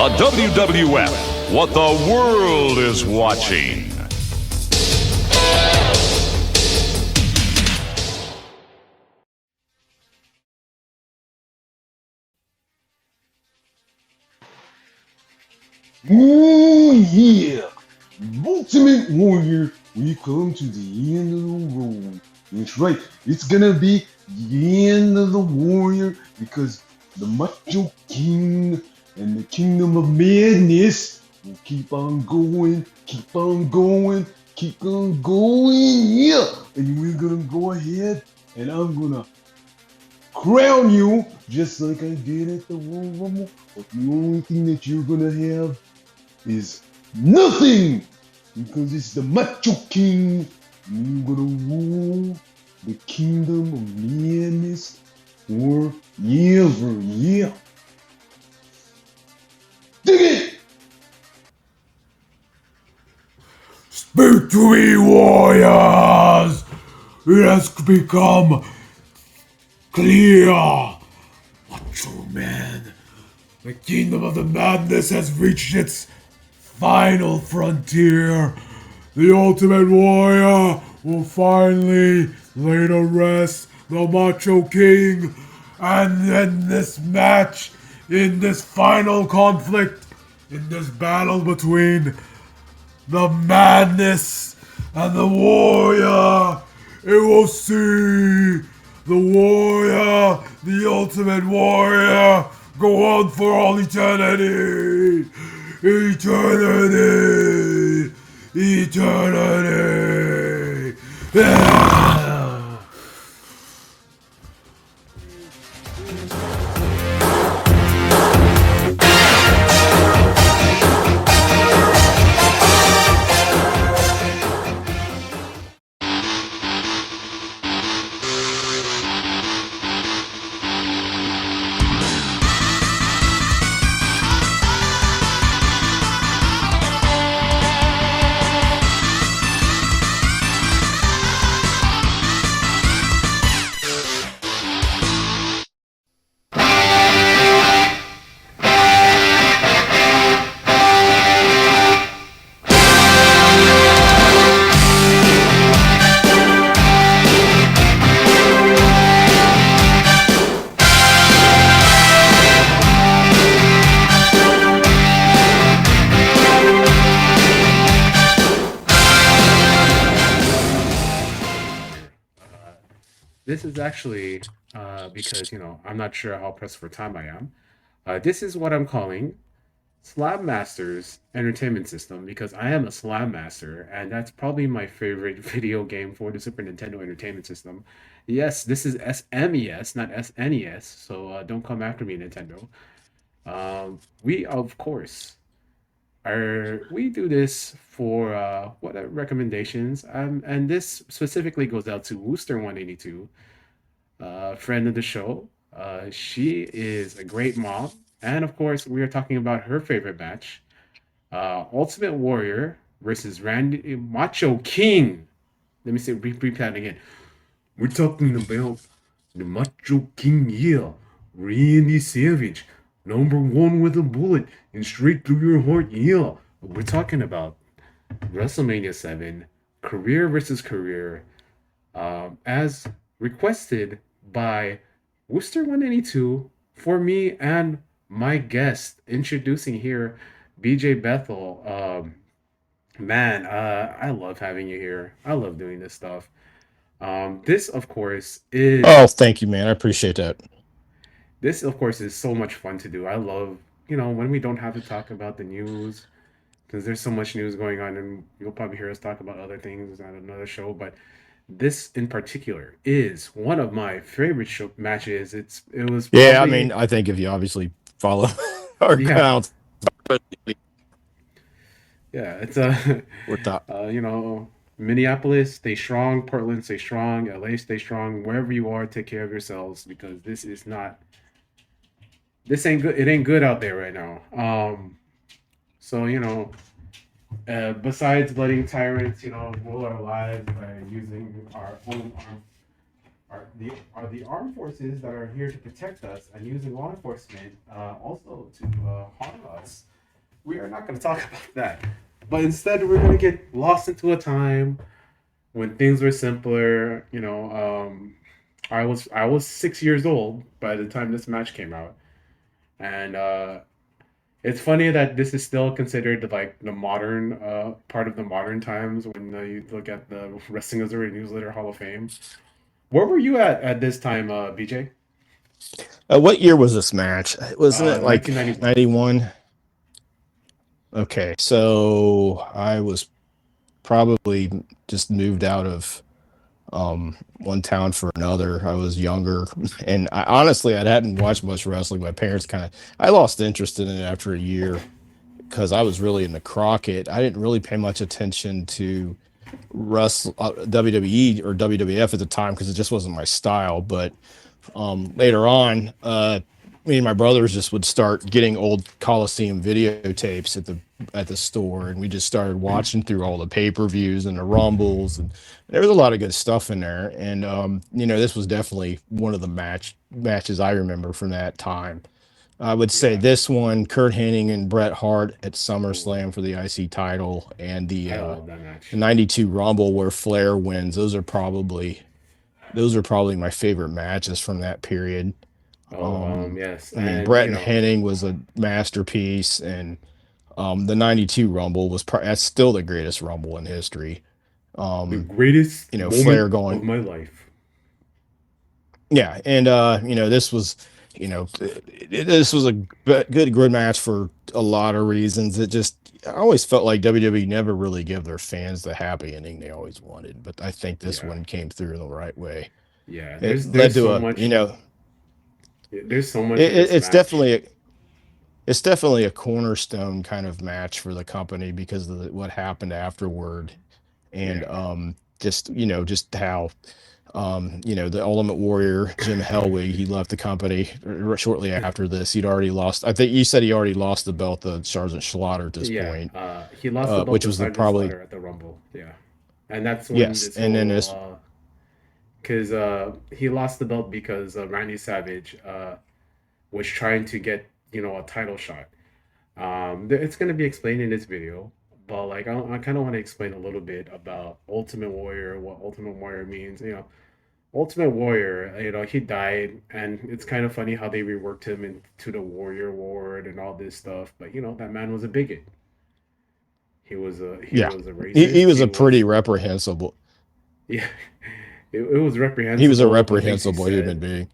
The WWF, what the world is watching. Oh yeah! Ultimate Warrior, we come to the end of the road. That's right, it's gonna be the end of the Warrior because the Macho King and the Kingdom of Madness will keep on going, keep on going, keep on going, yeah! And we're gonna go ahead and I'm gonna crown you just like I did at the Royal Rumble, but the only thing that you're gonna have is nothing because it's the Macho King. You're gonna rule the kingdom of madness forever. Yeah. Dig it! Speak to me, warriors! It has become clear. Macho Man, the kingdom of the madness has reached its final frontier. The Ultimate Warrior will finally lay to rest the Macho King and end this match in this final conflict, in this battle between the madness and the warrior. It will see the warrior, the ultimate warrior, go on for all eternity. Eternity. Eternity. Yeah. This is actually because I'm not sure how pressed for time I am. This is what I'm calling Slab Master's Entertainment System because I am a Slab Master, and that's probably my favorite video game for the Super Nintendo Entertainment System. Yes, this is SMES, not SNES, so don't come after me, Nintendo. We of course we do this for what are recommendations, and this specifically goes out to Wooster 182, friend of the show. She is a great mom. And of course, we are talking about her favorite match, Ultimate Warrior versus Randy Macho King. Let me say, repeat that again. We're talking about the Macho King, yeah. Randy Savage, number one with a bullet and straight through your heart, yeah. We're talking about Wrestlemania VII, career versus career, as requested by Wooster 182 for me and my guest introducing here, BJ Bethel. Man, I love having you here. I love doing this stuff. This, of course, is Oh, thank you, man. I appreciate that. this, of course, is so much fun to do. I love, when we don't have to talk about the news because there's so much news going on, and you'll probably hear us talk about other things on another show. But this in particular is one of my favorite matches. It was Yeah, I probably mean, I think if you obviously follow our yeah accounts, yeah it's a we're top. Minneapolis stay strong, Portland stay strong, LA stay strong. Wherever you are, take care of yourselves because this ain't good. It ain't good out there right now. So besides letting tyrants, rule our lives by using our own the armed forces that are here to protect us and using law enforcement also to harm us. we are not going to talk about that. But instead, we're going to get lost into a time when things were simpler. I was 6 years old by the time this match came out, and it's funny that this is still considered like the modern part of the modern times when you look at the Wrestling Observer Newsletter Hall of Fame. Where were you at this time, BJ? What year was this match? Wasn't it like 1991. 91? Okay, so I was probably just moved out of one town for another. I was younger, and honestly, I hadn't watched much wrestling. My parents I lost interest in it after a year because I was really into Crockett. I didn't really pay much attention to WWE or WWF at the time because it just wasn't my style. But later on, me and my brothers just would start getting old Coliseum videotapes at the store, and we just started watching through all the pay-per-views and the rumbles, and there was a lot of good stuff in there. And this was definitely one of the matches I remember from that time. I would say Yeah, this one, Kurt Hennig and Bret Hart at SummerSlam for the IC title, and I the love that match. '92 Rumble where Flair wins. Those are probably my favorite matches from that period. Oh, yes, I mean, and Bret and Hennig was a masterpiece, and the '92 Rumble that's still the greatest Rumble in history. the greatest Flair moment of going, my life. yeah, and this was, this was a good match for a lot of reasons. I always felt like WWE never really give their fans the happy ending they always wanted, but I think this Yeah, one came through the right way. yeah. It There's led there's to so a, much. There's so much it, in it- this it's match. definitely it's definitely a cornerstone kind of match for the company because of what happened afterward, and Yeah, just how the Ultimate Warrior Jim Hellwig, he left the company shortly after this. He'd already lost. I think you said he already lost the belt to Sergeant Slaughter at this yeah. point, He lost the belt which to was the Sergeant probably Slaughter at the Rumble. Yeah, and that's when yes, this and then whole this because he lost the belt because Randy Savage was trying to get a title shot. It's going to be explained in this video, but like I kind of want to explain a little bit about Ultimate Warrior, what Ultimate Warrior means. Ultimate Warrior, he died, and it's kind of funny how they reworked him into the Warrior Ward and all this stuff. But that man was a bigot. He yeah, was a he racist. was He a pretty was reprehensible. yeah. It was He was a reprehensible. The things he reprehensible human said. being.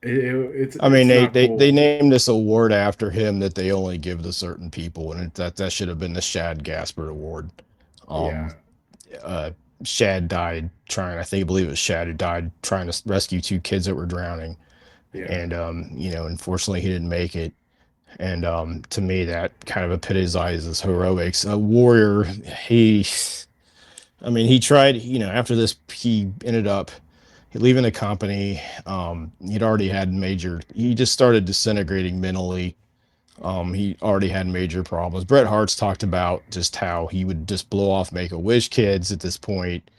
It's I mean, it's they, not they they cool. named this award after him that they only give to certain people, and that should have been the Shad Gaspard Award. Um, Yeah, uh, Shad died trying. I believe it was Shad who died trying to rescue two kids that were drowning, yeah, and unfortunately he didn't make it. And to me, that kind of epitomizes heroics. A warrior, he tried. After this, he ended up leaving the company. He'd already had major. He just started disintegrating mentally. He already had major problems. Bret Hart's talked about just how he would just blow off Make-A-Wish kids at this point,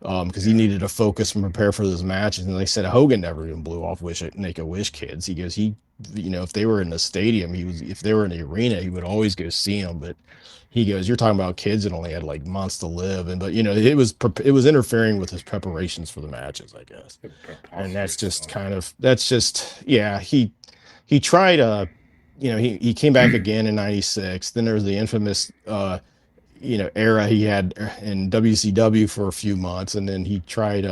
because he yeah, needed to focus and prepare for those matches. And they said Hogan never even blew off Make-A-Wish kids. He goes, if they were in the stadium, if they were in the arena, he would always go see them. But he goes, you're talking about kids that only had like months to live, but it was interfering with his preparations for the matches, I guess. And preposterous stuff. yeah, he tried he came back again in '96. Then there was the infamous era he had in WCW for a few months, and then he tried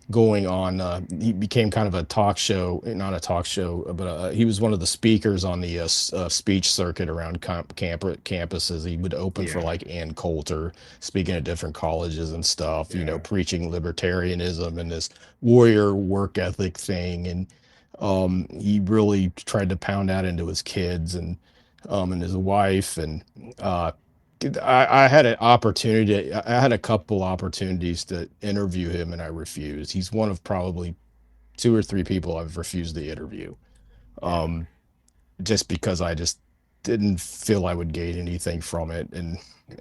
going on. He became kind of a talk show, not a talk show, but he was one of the speakers on the speech circuit around campuses. He would open for Yeah, like Ann Coulter, speaking at different colleges and stuff. yeah, Preaching libertarianism and this warrior work ethic thing, and he really tried to pound that into his kids and his wife. And uh, I had an opportunity. I had a couple opportunities to interview him, and I refused. He's one of probably two or three people I've refused the interview, yeah. um, just because I just didn't feel I would gain anything from it, and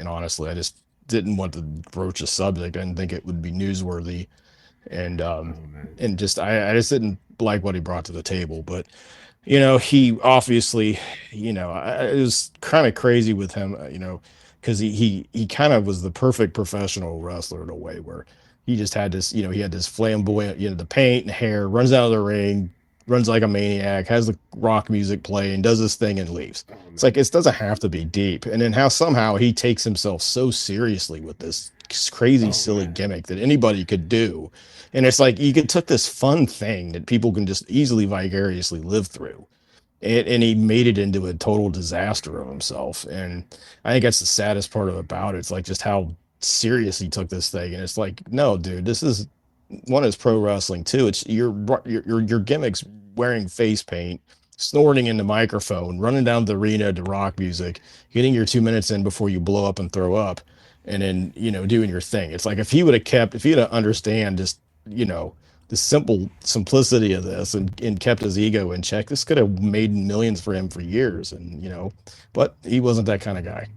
honestly, I just didn't want to broach a subject. I didn't think it would be newsworthy, and Oh man. just I just didn't like what he brought to the table. But He obviously, it was kind of crazy with him, because he kind of was the perfect professional wrestler in a way where he just had this, he had this flamboyant, the paint and hair, runs out of the ring, runs like a maniac, has the rock music playing, does this thing and leaves. Oh It's like man. it doesn't have to be deep. And then how somehow he takes himself so seriously with this crazy, Oh silly man. gimmick that anybody could do. And it's like you could took this fun thing that people can just easily vicariously live through, and he made it into a total disaster of himself. And I think that's the saddest part about it. It's like just how serious he took this thing. And it's like, no, dude, this is one is pro wrestling too. It's your gimmicks wearing face paint, snorting in the microphone, running down the arena to rock music, getting your 2 minutes in before you blow up and throw up, and then doing your thing. It's like if he would have understand just you know the simple simplicity of this, and kept his ego in check, this could have made millions for him for years. And but he wasn't that kind of guy.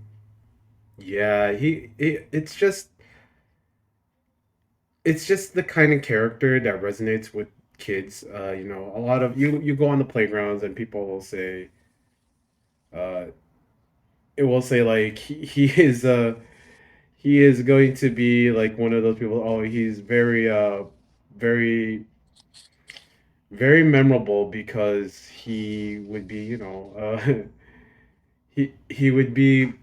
Yeah, it's just the kind of character that resonates with kids. A lot of you go on the playgrounds and people will say, uh, it will say like he is going to be like one of those people. Oh, he's very very memorable because he would be, he would be.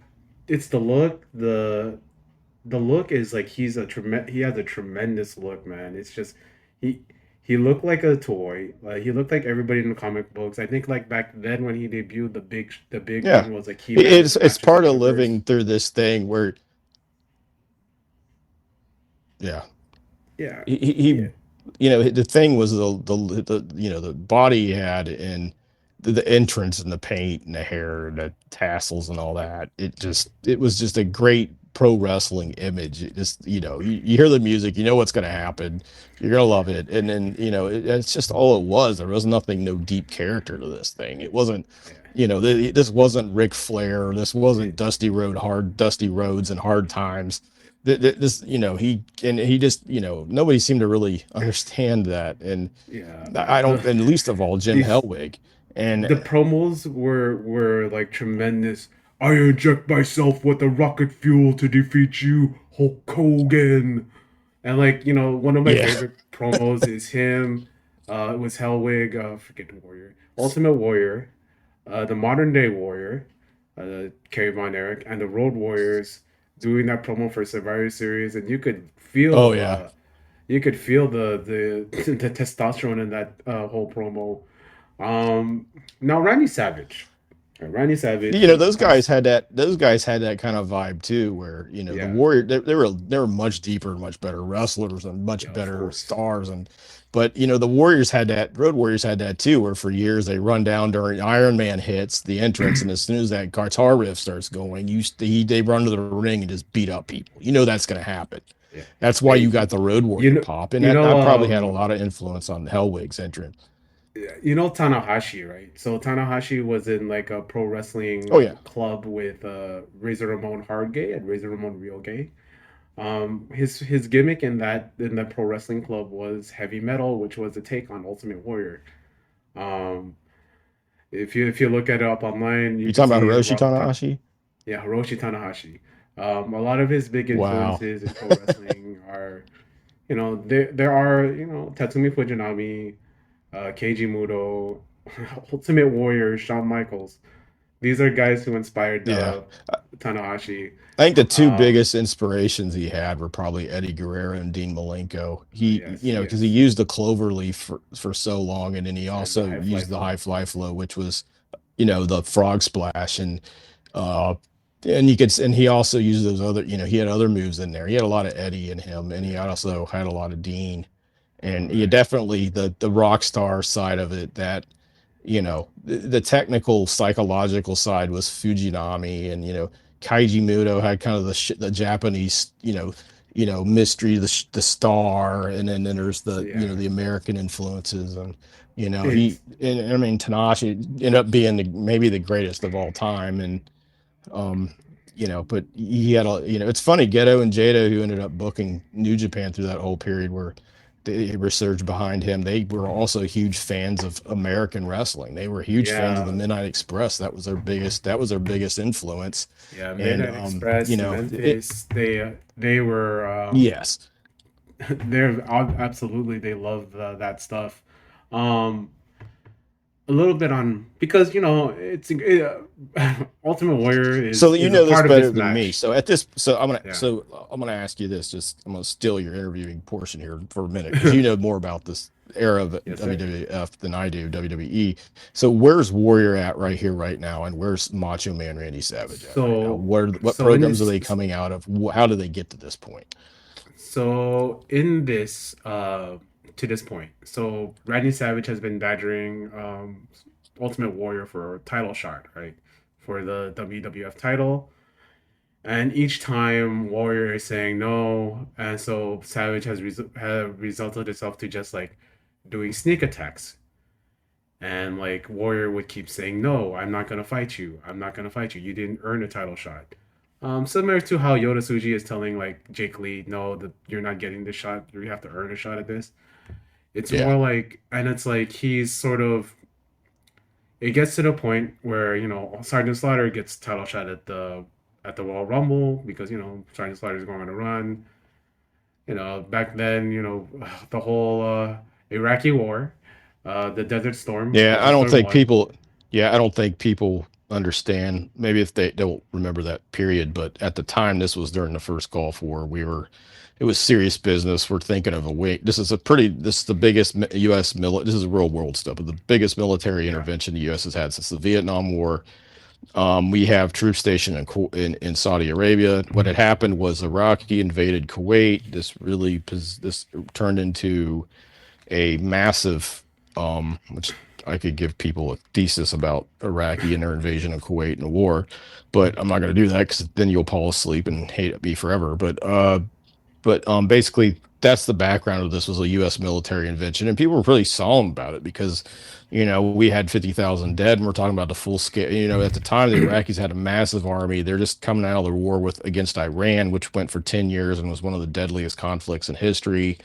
It's the look. The look is like he has a tremendous look, man. It's just he he looked like a toy. Like he looked like everybody in the comic books. I think like back then when he debuted, the big Yeah, thing was like He-Man and the it's Masters of part the of Universe. living through this thing where, yeah, Yeah, he yeah, the thing was the body he had, and the entrance and the paint and the hair and the tassels and all that. It was just a great pro wrestling image. It just you hear the music, you know what's going to happen, you're going to love it. And then it's just all it was. There was nothing, no deep character to this thing. It wasn't, yeah. this wasn't Ric Flair, this wasn't It, Dusty Roads and Hard Times. This, he just, nobody seemed to really understand that. And yeah, I man. don't, and least of all Jim These Hellwig. And the promos were like tremendous. I inject myself with the rocket fuel to defeat you, Hulk Hogan. And like, one of my yeah, favorite promos is him. It was Hellwig, forget the Warrior, Ultimate Warrior, the modern day Warrior, Kerry Von Erich, and the Road Warriors doing that promo for Survivor Series, and oh yeah, you could feel the the testosterone in that whole promo. Um, Now Randy Savage, Randy Savage has, those guys had that kind of vibe too, where the yeah, Warrior, they were much deeper and much better wrestlers and much yeah, of better course, stars. And but the Warriors had that, Road Warriors had that too, where for years they run down during Iron Man hits the entrance, and as soon as that guitar riff starts going, they run to the ring and just beat up people. That's going to happen. yeah. That's why you Hey, got the Road you Warrior know, pop, and you that, know, that probably had a lot of influence on Hellwig's entrance. Tanahashi, right? So Tanahashi was in like a pro wrestling Oh yeah, club with Razor Ramon Hardgay and Razor Ramon Realgay. His gimmick in that pro wrestling club was heavy metal, which was a take on Ultimate Warrior. Um, if you look it up online, you you can talking about see Hiroshi Tanahashi? yeah, Hiroshi Tanahashi. A lot of his big Wow. influences in pro wrestling are, there are, Tatsumi Fujinami, Keiji Muto, Ultimate Warrior, Shawn Michaels. These are guys who inspired Yeah. Tanahashi. I think the two Um, biggest inspirations he had were probably Eddie Guerrero and Dean Malenko. yes, Because he yes, used the clover leaf for so long, and then he and the also high fly used the flow. high fly flow, which was, the frog splash. Uh, and he also used those other, he had other moves in there. He had a lot of Eddie in him, and he Yeah, also had a lot of Dean. And you right. definitely the rock star side of it, that the technical psychological side was Fujinami. And Kaiji Muto had kind of the Japanese mystery, the star. And then there's the Yeah, the American influences. And it's I mean, Tanahashi ended up being maybe the greatest of all time. And um but he had it's funny, Geto and Jado, who ended up booking New Japan through that whole period, where they researched behind him. They were also huge fans of American wrestling. They were huge fans of the Yeah, Midnight Express. That was their biggest influence. yeah. And Midnight Express, Memphis. They were yes. they're absolutely they love that stuff. Um, a little bit on because Ultimate Warrior So you is a know this part of better this than me. match. So at this, Yeah. I'm gonna ask you this. Just I'm gonna steal your interviewing portion here for a minute because you know more about this era of Yes, sir. WWF than I do WWE. So where's Warrior at right here, right now, and where's Macho Man Randy Savage at right now? So What so in programs are this they coming out of? How do they get to this point? so in this to this point, so Randy Savage has been badgering Ultimate Warrior for a title shot, right? For the WWF title. And each time Warrior is saying no, and so Savage has resulted itself to just like doing sneak attacks. And like Warrior would keep saying, "No, I'm not gonna fight you. I'm not gonna fight you. You didn't earn a title shot." Similar to how Yoda Tsuji is telling like Jake Lee, "No, you're not getting this shot. You have to earn a shot at this." It's Yeah, more like, and it's like he's sort of. It gets to the point where Sergeant Slaughter gets title shot at the Royal Rumble because Sergeant Slaughter is going on a run. Back then, the whole Iraqi war, the Desert Storm, yeah. I Desert don't Storm think one. people. Yeah, I don't think people understand. Maybe if they don't remember that period, but at the time, this was during the first Gulf War. It was serious business. We're thinking of a way. This is the biggest U.S. This is real world stuff, but the biggest military Yeah, intervention the U.S. has had since the Vietnam War. We have troops stationed in Saudi Arabia. What had happened was Iraqi invaded Kuwait. This turned into a massive, which I could give people a thesis about Iraqi and their invasion of Kuwait and the war, but I'm not going to do that because then you'll fall asleep and hate me forever. But basically, that's the background of this was a U.S. military invention, and people were really solemn about it because, we had 50,000 dead, and we're talking about the full scale. At the time, the Iraqis had a massive army. They're just coming out of the war against Iran, which went for 10 years and was one of the deadliest conflicts in history.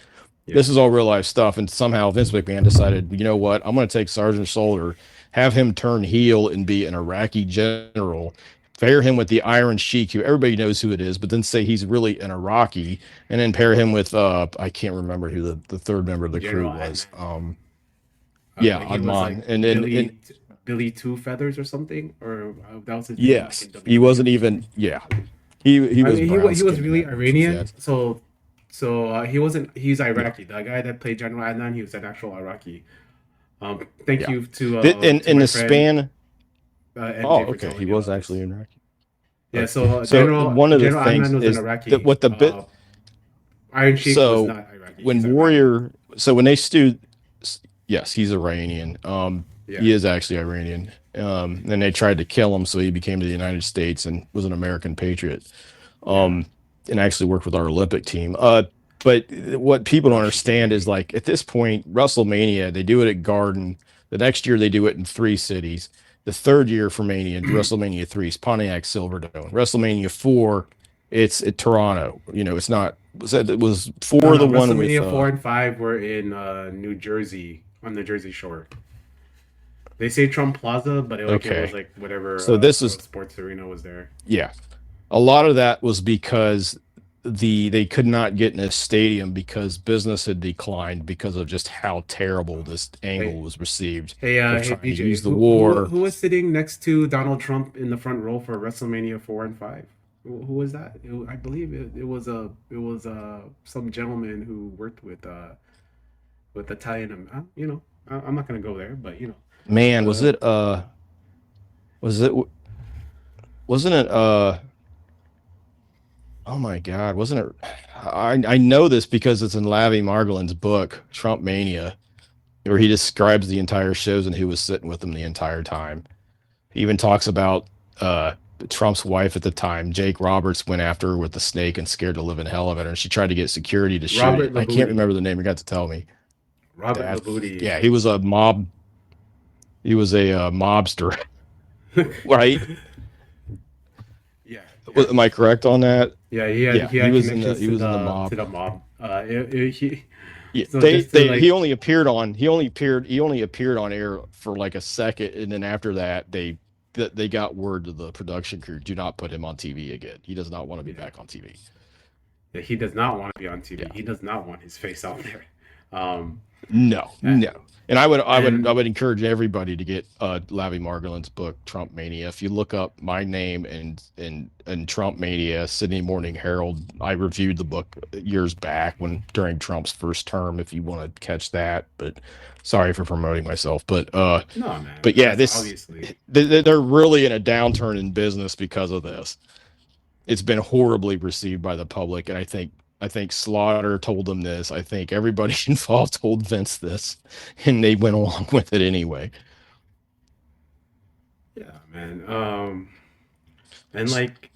yeah, This is all real life stuff, and somehow Vince McMahon decided, you know what, I'm going to take Sergeant Slaughter, have him turn heel and be an Iraqi general, pair him with the Iron Sheik, who everybody knows who it is, but then say he's really an Iraqi, and then pair him with I can't remember who the third member of the crew General was. Adnan. Yeah, He was like Adman, and Billy Two Feathers or something, or that was his name like yes, in he wasn't WWF. even. Yeah, he I was mean, brown he was skinned in really that, which was Iranian, that. so he wasn't. He's Yeah, Iraqi. The guy that played General Adnan, he was an actual Iraqi. Thank yeah. you to In my the friend span. Oh, MJ for okay, he telling me was about actually this. Iraqi. Yeah, Okay, so so one of the General things Adnan was an is that Iraqi. what the bit. Iron Sheik was So not Iraqi. He's when Iranian. Warrior, so when they stewed, yes, he's Iranian. Yeah, He is actually Iranian. And they tried to kill him, so he became to the United States and was an American patriot. yeah. Um, and actually worked with our Olympic team. But what people don't Gosh, he understand did. is like at this point, WrestleMania, they do it at Garden. The next year they do it in 3 cities. The third year for Mania, WrestleMania 3 is Pontiac Silverdome. WrestleMania 4, it's at Toronto. It's not it was No, four the no. one with WrestleMania 4 and 5 were in New Jersey on the Jersey Shore. They say Trump Plaza, but it was okay. like whatever So this is sports arena was there. yeah. A lot of that was because they could not get in a stadium because business had declined because of just how terrible this Hey, angle was received of hey, trying to BJ, use the war. who was sitting next to Donald Trump in the front row for WrestleMania 4 and 5? Who was that? I believe it was some gentleman who worked with Italian. I'm not gonna go there, but Man, uh, was it wasn't it oh my god, wasn't it I know this because it's in Lavi Margolin's book, Trump Mania, where he describes the entire shows and who was sitting with him the entire time. He even talks about Trump's wife at the time, Jake Roberts, went after her with the snake and scared the living hell out of her, and she tried to get security to shoot it. Robert I can't Labooty. remember the name. You got to tell me. Robert Dad. Labooty. Yeah, he was a mob. He was a mobster, right? Yeah, yeah. Am I correct on that? Yeah, Yeah, he he had was in the connections he was in the to mob. the mob. Yeah, So just to he like, only appeared on air for like a second, and then after that they got word to the production crew, do not put him on TV again. He does not want to be yeah, back on TV. yeah, he does not want to be on TV. Yeah. He does not want his face out there. Um, No, a- no. And I and would encourage everybody to get Lavi Margolin's book Trump Mania. If you look up my name and Trump Mania, Sydney Morning Herald, I reviewed the book years back when during Trump's first term. If you want to catch that, but sorry for promoting myself. no, man, But yeah, that's this obviously, they're really in a downturn in business because of this. It's been horribly received by the public, and I think Slaughter told them this. I think everybody involved told Vince this, and they went along with it anyway. yeah, man. And like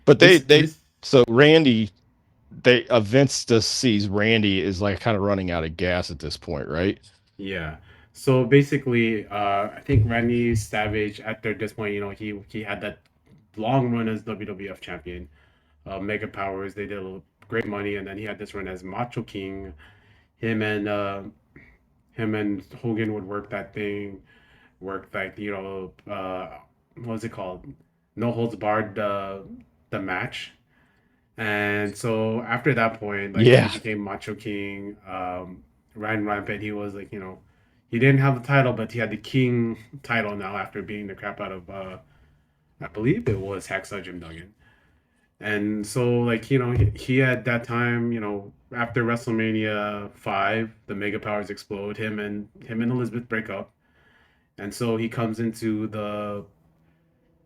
But they this, so Randy, Vince just sees Randy is like kind of running out of gas at this point, right? yeah. So basically, I think Randy Savage at this point, he had that long run as WWF champion. Mega Powers, they did great money, and then he had this run as Macho King. Him and uh, him and Hogan would work that thing, work like what was it called? No holds barred the match. And so after that point, like he Yeah, became Macho King, ran rampant. He was like, he didn't have the title, but he had the King title now after beating the crap out of I believe it was Hacksaw Jim Duggan. And so like, he at that time, after WrestleMania 5, the Mega Powers explode, him and Elizabeth break up. And so he comes into the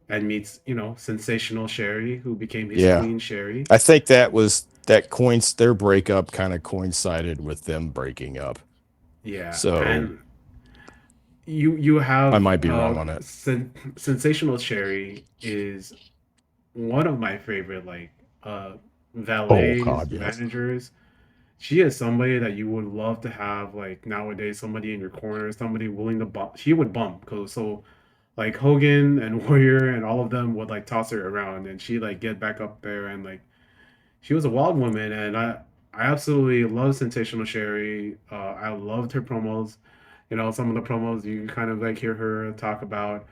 and meets, sensational Sherry, who became his yeah. Queen Sherry. I think that coins their breakup kind of coincided with them breaking up. Yeah, So and you I have might be wrong on it. sensational Sherry is one of my favorite like Oh valets, God, yes. managers. She is somebody that you would love to have like nowadays, somebody in your corner, somebody willing to bump. She would bump because so like Hogan and Warrior and all of them would like toss her around and she like get back up there and like she was a wild woman and I absolutely love Sensational Sherry. I loved her promos. Some of the promos you kind of like hear her talk about.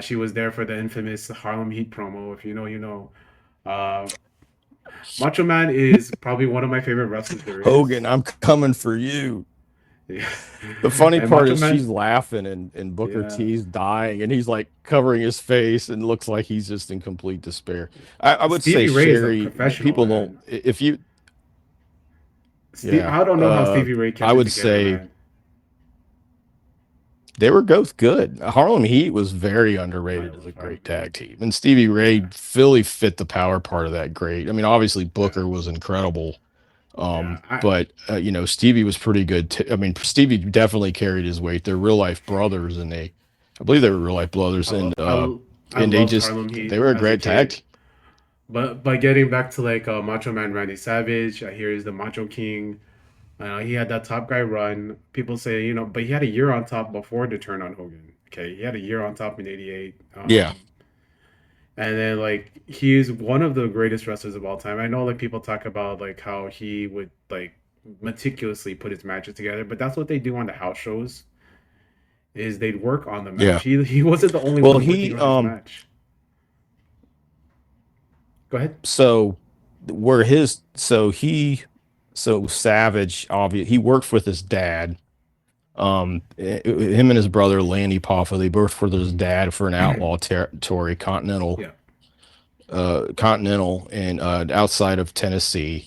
She was there for the infamous Harlem Heat promo. If you know, you know. Uh, Macho Man is probably one of my favorite wrestlers there Hogan, is. I'm coming for you. Yeah. The funny And part Macho is she's Man, laughing and Booker yeah. T's dying and he's like covering his face and looks like he's just in complete despair. I would say Stevie Ray is a Sherry, professional, people don't man. if you yeah, I don't know how Stevie Ray I kept it would together, say man. they were both good. Harlem Heat was very I underrated as a love great Harlem tag Heat. team. And Stevie Ray Yeah, really fit the power part of that great. I mean, obviously yeah, Booker was incredible. yeah. But Stevie was pretty good. I mean, Stevie definitely carried his weight. They're real life brothers, and I believe they were real life brothers, I, lo- I, l- I and loved Harlem they Heat were a as a great tag kid. team. But getting back to like Macho Man Randy Savage, I hear he's the Macho King. He had that top guy run. People say, but he had a year on top before to turn on Hogan. Okay, he had a year on top in '88. Yeah, And then like he's one of the greatest wrestlers of all time. I know like people talk about like how he would like meticulously put his matches together, but that's what they do on the house shows is they'd work on the yeah. match. He wasn't the only Well, one working on his match. Go ahead. so where his so he so Savage obviously he worked with his dad. Him and his brother Lanny Poffo, they worked for his dad for an outlaw territory, Yeah. Continental, and outside of Tennessee.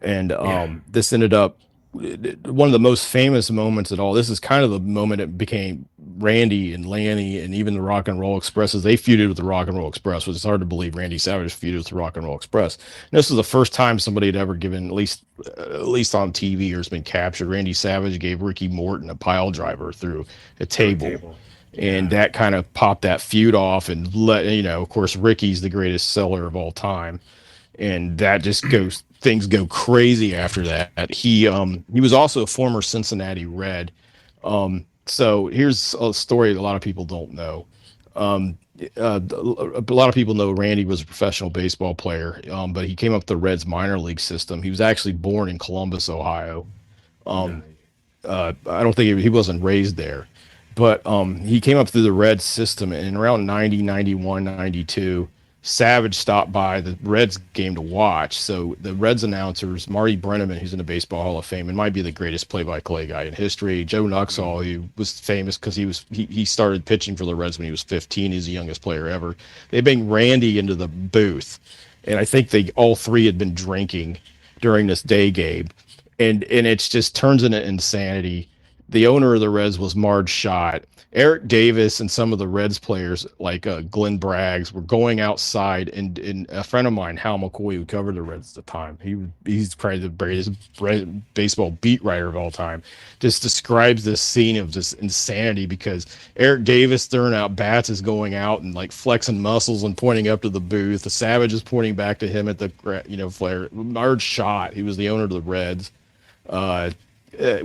And Yeah. this ended up one of the most famous moments at all. This is kind of the moment it became Randy and Lanny and even the Rock and Roll Expresses. They feuded with the Rock and Roll Express, which is hard to believe. Randy Savage feuded with the Rock and Roll Express. And this is the first time somebody had ever given, at least on TV or has been captured. Randy Savage gave Ricky Morton a pile driver through a Through a table. table. And Yeah. that kind of popped that feud off and of course, Ricky's the greatest seller of all time, and that just goes things go crazy after that. He was also a former Cincinnati Red. So here's a story a lot of people don't know. Um, a lot of people know Randy was a professional baseball player, but he came up the Reds minor league system. He was actually born in Columbus, Ohio. I don't think he wasn't raised there, but he came up through the Reds system, and around 90, 91, 92, Savage stopped by the Reds game to watch. So the Reds announcers, Marty Brennaman, who's in the Baseball Hall of Fame and might be the greatest play-by-play guy in history, Joe Nuxhall, who was famous because he started pitching for the Reds when he was 15. He's the youngest player ever. They bring Randy into the booth, and I think they all three had been drinking during this day game, and it's just turns into insanity. The owner of the Reds was Marge Schott. Eric Davis and some of the Reds players, like Glenn Braggs, were going outside, and a friend of mine, Hal McCoy, who covered the Reds at the time, he's probably the greatest baseball beat writer of all time, just describes this scene of just insanity because Eric Davis throwing out bats is going out and like flexing muscles and pointing up to the booth. The Savage is pointing back to him at the flare. Marge Schott, he was the owner of the Reds,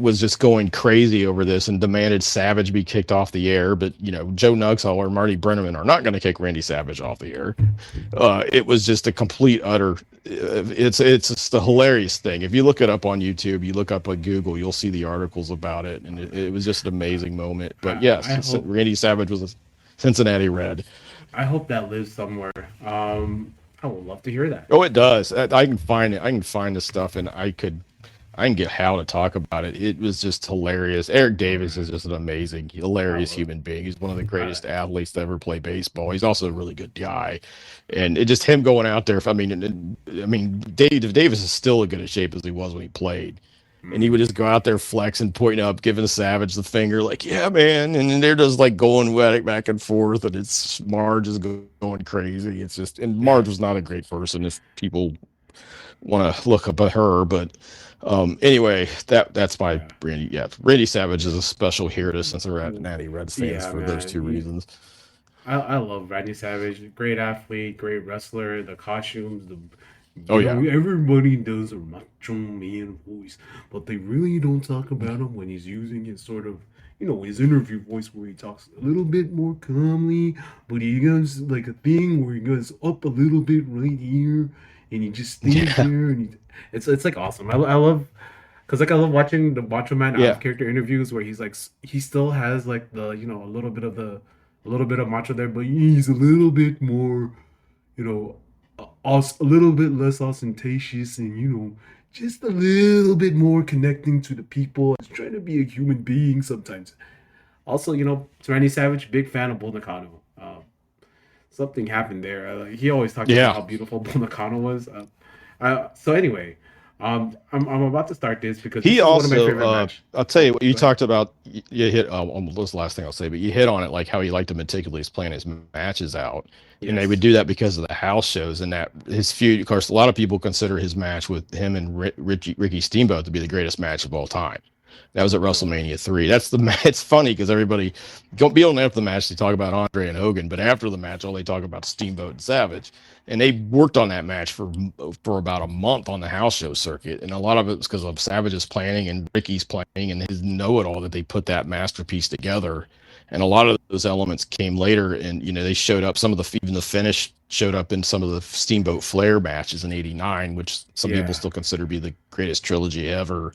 was just going crazy over this and demanded Savage be kicked off the air. But Joe Nuxhall or Marty Brennaman are not going to kick Randy Savage off the air. It was just a complete utter. It's just a hilarious thing. If you look it up on YouTube, you look up on Google, you'll see the articles about it, and it was just an amazing moment. But yes, Randy Savage was a Cincinnati Red. I hope that lives somewhere. I would love to hear that. Oh, it does. I can find it. I can find the stuff, and I can get Hal to talk about it. It was just hilarious. Eric Davis is just an amazing, hilarious human being. He's one of the greatest athletes to ever play baseball. He's also a really good guy, and it just him going out there. I mean, Davis is still as good a shape as he was when he played, and he would just go out there flexing, pointing up, giving Savage the finger, like, "Yeah, man," and then they're just like going back and forth, and it's Marge is going crazy. It's just, and Marge was not a great person if people want to look up at her, but. Anyway, that's my Randy. Yeah, Randy Savage is a special hero to Cincinnati Reds fans for those two reasons. I love Randy Savage. Great athlete, great wrestler. The costumes, everybody does a Macho Man voice, but they really don't talk about him when he's using his sort of, his interview voice where he talks a little bit more calmly, but he does like a thing where he goes up a little bit right here, and he just stays there, and it's like awesome. I love, because like I love watching the Macho Man out of character interviews where he's like, he still has like the a little bit of Macho there, but he's a little bit more, a little bit less ostentatious, and just a little bit more connecting to the people. He's trying to be a human being sometimes. Also, Randy Savage, big fan of Bull Nakano. Something happened there. He always talked about how beautiful Bull Nakano was. So anyway, I'm about to start this because he this also, is one of my favorite matches. I'll tell you what you talked about. You hit almost the last thing I'll say, but you hit on it, like how he liked to meticulously plan his matches out, and they would do that because of the house shows and that his feud. Of course, a lot of people consider his match with him and Ricky Steamboat to be the greatest match of all time. That was at WrestleMania 3. It's funny because everybody don't be on after the match. They talk about Andre and Hogan, but after the match, all they talk about Steamboat and Savage. And they worked on that match for about a month on the house show circuit. And a lot of it was because of Savage's planning and Ricky's planning and his know-it-all that they put that masterpiece together. And a lot of those elements came later, and they showed up. Even the finish showed up in some of the Steamboat Flair matches in '89, which some people still consider to be the greatest trilogy ever.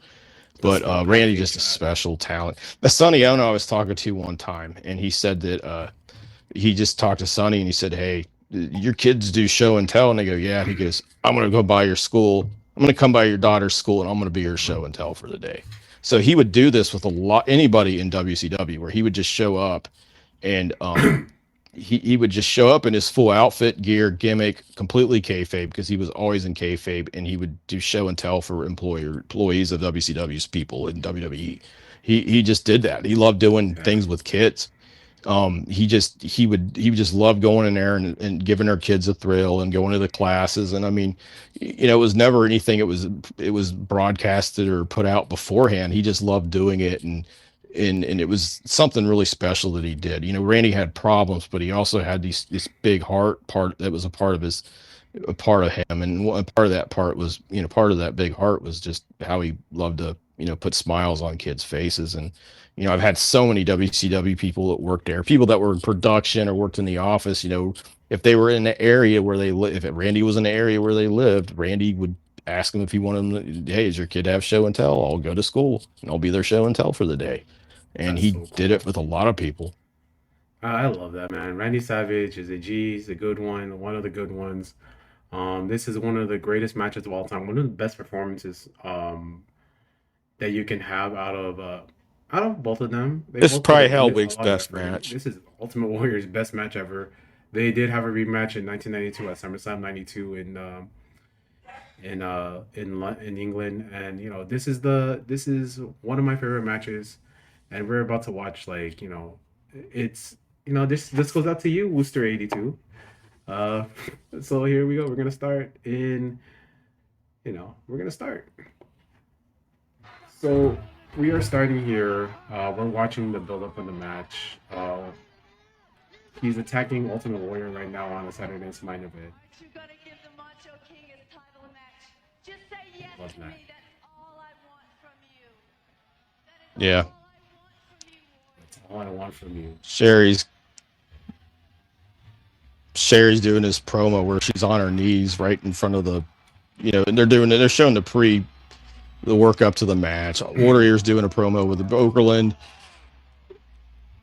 But Randy, just a special talent. The Sonny Ono I was talking to one time, and he said that he just talked to Sonny, and he said, "Hey, your kids do show and tell?" And they go, "Yeah." He goes, "I'm going to go by your school. I'm going to come by your daughter's school, and I'm going to be your show and tell for the day." So he would do this with anybody in WCW, where he would just show up, and he would just show up in his full outfit, gear, gimmick, completely kayfabe, because he was always in kayfabe, and he would do show and tell for employees of WCW's people in WWE. He just did that. He loved doing things with kids. He would just love going in there and giving our kids a thrill and going to the classes. And I mean, it was never anything. It was broadcasted or put out beforehand. He just loved doing it, and it was something really special that he did. Randy had problems, but he also had this big heart part that was a part of him. And part of that big heart was just how he loved to, put smiles on kids' faces. And, I've had so many WCW people that worked there, people that were in production or worked in the office. If they were in the area where they live, if Randy was in the area where they lived, Randy would ask them if you want them. Hey, does your kid have show and tell? I'll go to school and I'll be their show and tell for the day. And That's he so did cool. it with a lot of people. I love that, man. Randy Savage is a G. He's a good one of the good ones. This is one of the greatest matches of all time. One of the best performances that you can have out of both of them. They This is both put probably a Hellwig's lot of best effort. match. This is Ultimate Warrior's best match ever. They did have a rematch in 1992 at SummerSlam 92 in England, and you know this is one of my favorite matches, and we're about to watch it's this goes out to you, Wooster 82. Uh, so here we go. We're gonna start in we're gonna start. So we are starting here. We're watching the build up in the match. He's attacking Ultimate Warrior right now on a Saturday Night's Main Event. Aren't you gonna give the Macho King his title match? Just say yes Love to that. me. That's all I want from you. That is Yeah. all I want from you, Warrior. That's all I want from you. Sherry's doing this promo where she's on her knees right in front of the, and they're showing the work up to the match. Warrior's doing a promo with the Okerlund,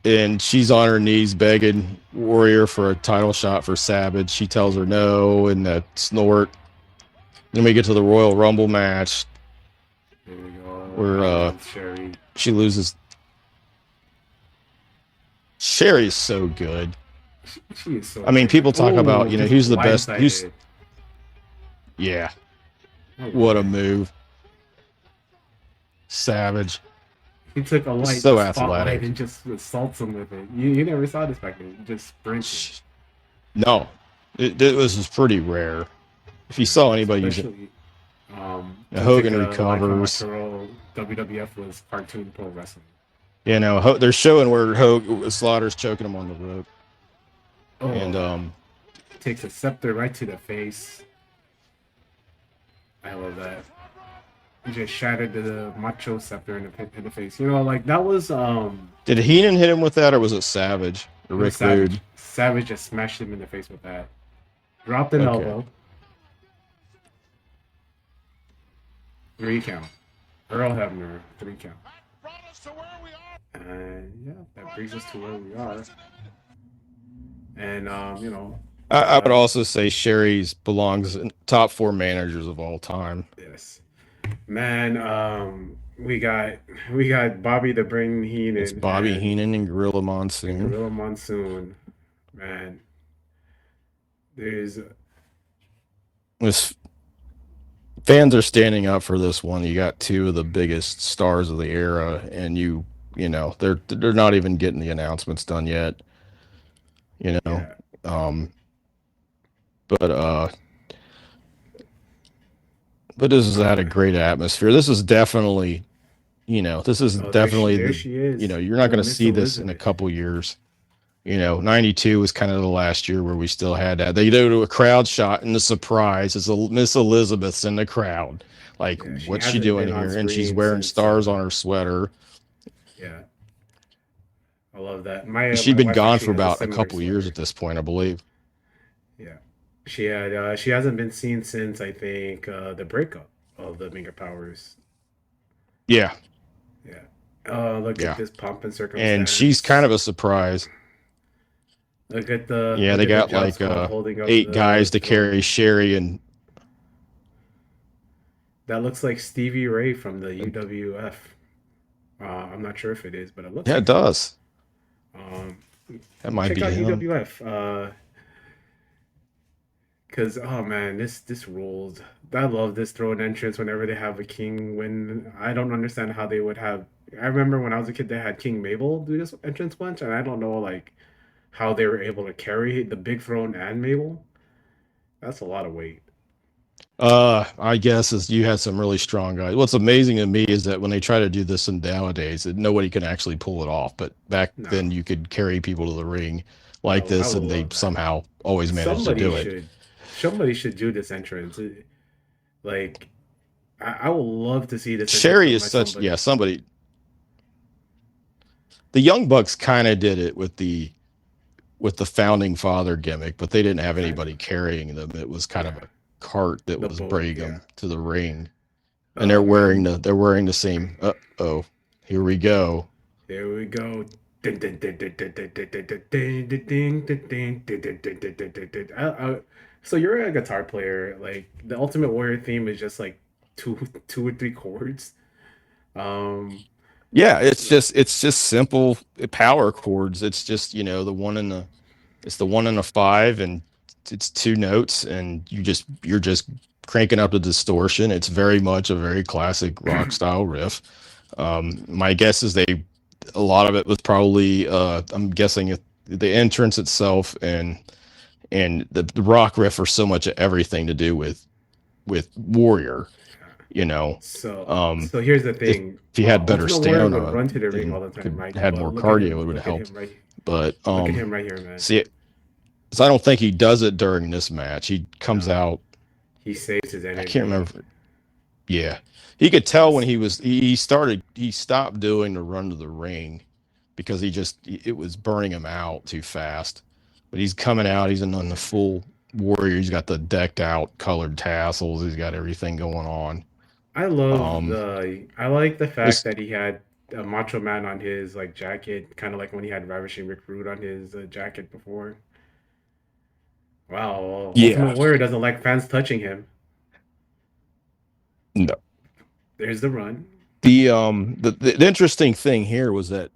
and she's on her knees begging Warrior for a title shot for Savage. She tells her no, and that snort. Then we get to the Royal Rumble match Here we go. where Sherry. she loses. Sherry's so good. She is so. I mean, people talk about, just who's the best. blindsided. Yeah, Oh, what a move. Savage. He took a light So spotlight athletic. and just assaults him with it. You never saw this back then. Just sprinted. No, this is pretty rare. If you saw anybody use it, Especially, Hogan take a light from recovers. Arturo, WWF was cartoon pro wrestling. They're showing where Slaughter's choking him on the rope, Oh, and takes a scepter right to the face. I love that. He just shattered the Macho scepter in the face. That was did Heenan hit him with that, or was it Savage or Rick Savage. Rude? Savage just smashed him in the face with that. Dropped an Okay. elbow. 3 count. Earl Hebner, 3 count. And yeah, that brings us to where we are. And I would also say Sherry's belongs in top 4 managers of all time. yes, man. We got Bobby the Brain Heenan. It's Bobby and Heenan and Gorilla Monsoon. Gorilla Monsoon, man. There's This fans are standing up for this one. You got 2 of the biggest stars of the era, and they're not even getting the announcements done yet. yeah. But this has had a great atmosphere. This is definitely, There she is. you're not going to Miss see this in a Elizabeth. couple years. 92 was kind of the last year where we still had that. They do a crowd shot, and the surprise is Miss Elizabeth's in the crowd. Like, Yeah, she what's she hasn't doing been on here? And she's screen wearing since, stars on her sweater. Yeah, I love that. She'd My been wife gone actually for has a about a similar couple years story. at this point, I believe. Yeah, she hasn't been seen since I think the breakup of the Mega Powers. Yeah. Yeah. Look Yeah. at this pomp and circumstance. And she's kind of a surprise. Look at the Yeah, look they at got the Joss like Club holding up 8 the guys to throne. carry Sherry, and That looks like Stevie Ray from the UWF. I'm not sure if it is, but it looks yeah, like it does. Um, That might check be out him. UWF. Cause oh man, this rules. I love this throne entrance whenever they have a king win. I don't understand how they would have. I remember when I was a kid, they had King Mabel do this entrance once, and I don't know how they were able to carry the big throne and Mabel. That's a lot of weight. I guess is you had some really strong guys. What's amazing to me is that when they try to do this in nowadays, that nobody can actually pull it off. But back No. then, you could carry people to the ring like I this, would and they love that. somehow always managed to do it. Somebody should do this entrance. Like, I would love to see this. Sherry entrance is done by such somebody. The Young Bucks kind of did it with the founding father gimmick, but they didn't have anybody carrying them. It was kind of a cart that The was boat, bringing yeah. them to the ring, and Oh, they're wearing man. the same. Here we go. Here we go. So you're a guitar player. Like the Ultimate Warrior theme is just like two or three chords. Um, Yeah, it's just simple power chords. It's just it's the 1 and a 5, and it's 2 notes, and you're just cranking up the distortion. It's very much a very classic rock style riff. My guess is a lot of it was probably I'm guessing the entrance itself and the rock riff are so much of everything to do with Warrior. You know, so here's the if thing. he had better Ultimate Warrior would stamina run to the ring and all the time, could right? had But more look at cardio, him. it would Look at help. him right. But Look at him right here, man. see, so I don't think he does it during this match. He comes No. out. He saves his energy. I can't remember. Yeah, he could tell when Yes. he stopped doing the run to the ring because it was burning him out too fast. But he's coming out. He's in the full Warrior. He's got the decked out colored tassels. He's got everything going on. Um, I like the fact this that he had a Macho Man on his like jacket, kind of like when he had Ravishing Rick Rude on his jacket before. Wow, Ultimate yeah. Warrior doesn't like fans touching him. No. There's the run. The interesting thing here was that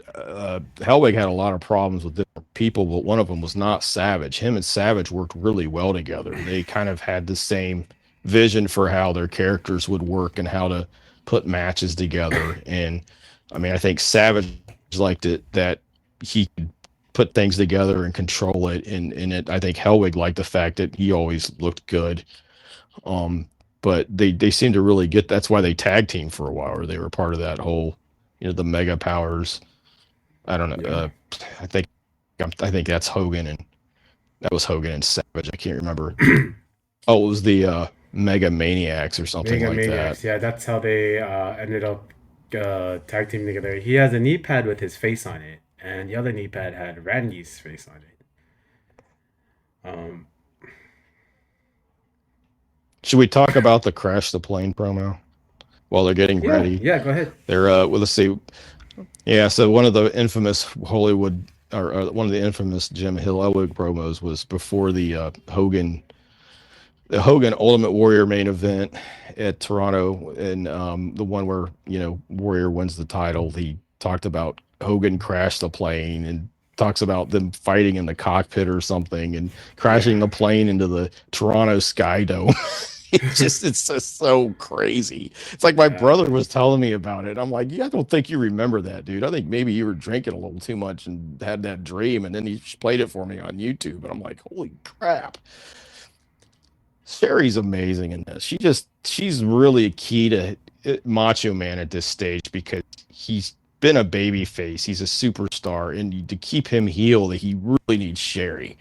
Hellwig had a lot of problems with different people, but one of them was not Savage. Him and Savage worked really well together. They kind of had the same vision for how their characters would work and how to put matches together. And I mean, I think Savage liked it that he could put things together and control it, and I think Hellwig liked the fact that he always looked good. Um, but they seem to really get that's why they tag team for a while, or they were part of that whole, the Mega Powers. I don't know. Yeah. I think I think that's Hogan and that was Hogan and Savage. I can't remember. Oh, it was the Mega Maniacs or something Mega like that. Maniacs. Yeah, that's how they ended up tag teaming together. He has a knee pad with his face on it, and the other knee pad had Randy's face on it. Um, Should we talk about the Crash the Plane promo while they're getting yeah, ready? yeah. Go ahead. They're well, let's see. Yeah, so one of the infamous Hollywood or one of the infamous Jim Hill Elwig promos was before the Hogan Ultimate Warrior main event at Toronto, and the one where Warrior wins the title. He talked about Hogan crashed the plane and talks about them fighting in the cockpit or something and crashing the plane into the Toronto Sky Dome. it's just so crazy. It's like my Yeah. brother was telling me about it. I'm like, yeah, I don't think you remember that, dude. I think maybe you were drinking a little too much and had that dream, and then he played it for me on YouTube, and I'm like, holy crap. Sherry's amazing in this. She's really key to Macho Man at this stage because he's been a baby face. He's a superstar, and to keep him heel, he really needs Sherry.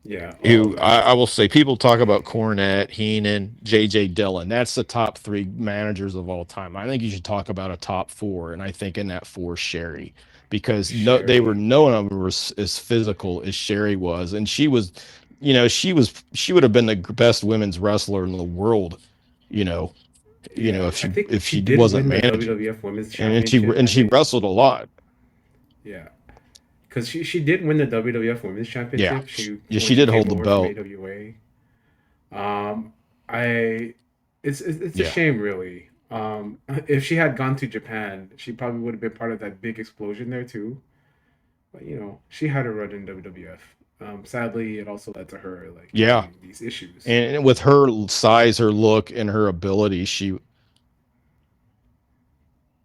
Yeah. Oh, Who man. I will say, people talk about Cornette, Heenan, J.J. Dillon. That's the top 3 managers of all time. I think you should talk about a top 4, and I think in that 4, Sherry, because they were Sherry. none of them were as physical as Sherry was, and she was, she would have been the best women's wrestler in the world, Yeah, if I think if she she did wasn't win the managing, WWF Women's and she Championship. and I she think, wrestled a lot. yeah, because she did win the WWF Women's Yeah, Championship. yeah, When she she did came hold the over from belt. AWA. Um, I it's a Yeah. shame, really. If she had gone to Japan, she probably would have been part of that big explosion there too. But she had a run in WWF. Sadly, it also led to her like Yeah. having these issues. And with her size, her look, and her ability,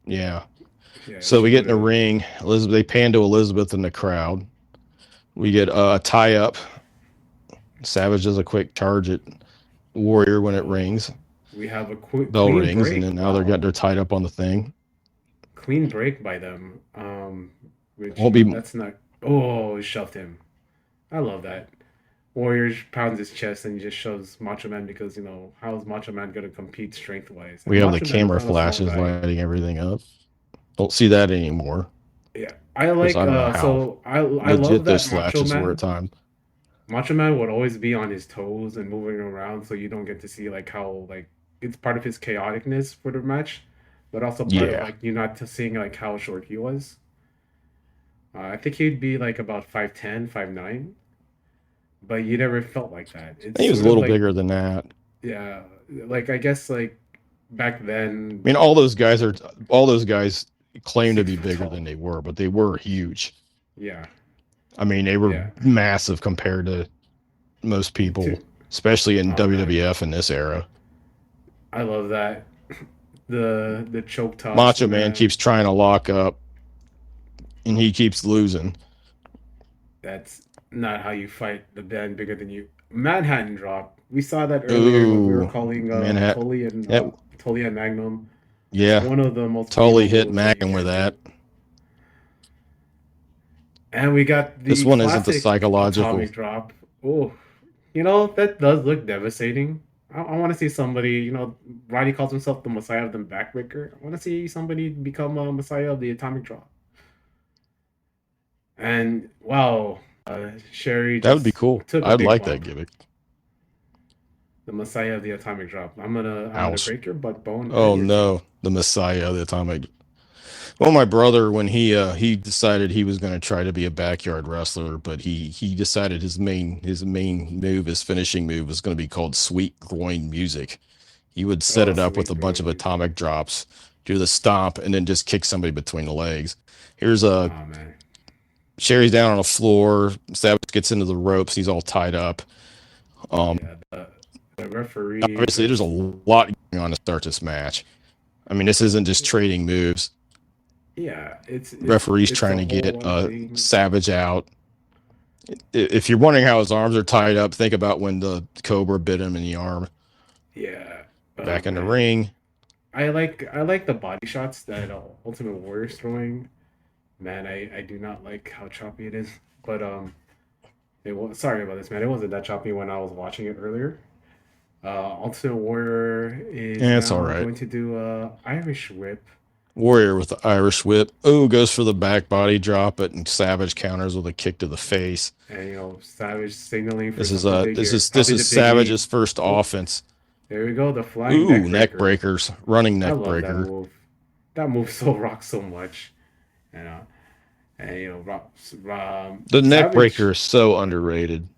yeah. Yeah, So she we get in would the have. ring. Elizabeth, they pan to Elizabeth in the crowd. We get a tie up. Savage does a quick charge at Warrior when it rings. We have a quick Bell clean rings, break. and then now they're tied up on the thing. Clean break by them. Which Won't be. that's not. Oh, he shoved him. I love that. Warriors pounds his chest and he just shows Macho Man because how is Macho Man gonna compete strength wise? We have the camera flashes lighting everything up. Don't see that anymore. Yeah, I Because like. I don't know how So I love legit that those Macho flashes were Man. at times. Macho Man would always be on his toes and moving around, so you don't get to see like how like it's part of his chaoticness for the match, but also part of Yeah. like you not to seeing like how short he was. I think he'd be like about 5'10", 5'9", but you never felt like that. I It's think he was a sort of little like bigger than that. yeah, like I guess like back I then mean, all those guys claim to six be foot bigger tall. than they were, but they were huge. Yeah, I mean, they were yeah. massive compared to most people, Too. especially in Oh man, WWF in this era. I love that. The choke toss, Macho Man man. keeps trying to lock up, and he keeps losing. That's not how you fight the band bigger than you. Manhattan drop. We saw that earlier when we were Ooh, calling Manhattan. That, Tully and Magnum. It's yeah, one of the most totally evil hit moves that you Magnum with can that. do. And we got This the one isn't the classic psychological. atomic drop. Oh, that does look devastating. I want to see somebody, Roddy calls himself the Messiah of the Backbreaker. I want to see somebody become a Messiah of the atomic drop. And wow, Sherry That would be just cool. took a I'd big like that bump. gimmick. The Messiah of the atomic drop. I'm gonna Ouch. break your butt bone and Oh your jaw. no, the Messiah, the atomic. Well, my brother, when he decided he was going to try to be a backyard wrestler, but he decided his main move, his finishing move, was going to be called Sweet Groin Music. He would set Oh, it up with sweet a bunch growing of music. atomic drops, do the stomp, and then just kick somebody between the legs. Here's a Oh man. Sherry's down on the floor. Savage gets into the ropes. He's all tied up. Yeah, the referee Obviously, there's a just lot going on to start this match. I mean, this isn't just trading moves. yeah, Referee's it's trying a to whole get lot of things. Savage out. If you're wondering how his arms are tied up, think about when the Cobra bit him in the arm. Yeah. Oh Back in the man. ring. I like the body shots that Ultimate Warrior's throwing. Man, I do not like how choppy it is. But sorry about this, man. It wasn't that choppy when I was watching it earlier. Ultimate Warrior is Yeah, it's all now right. going to do a Irish whip. Warrior with the Irish whip. Oh, goes for the back body drop, but Savage counters with a kick to the face. And Savage signaling for This is something big here. this Probably is the big E. Savage's first Oh, offense. there we go. The flying Ooh, neck neck breaker. breakers, running I neck love that breaker. move. That move so rocks so much. And The neck breaker Savage. is so underrated.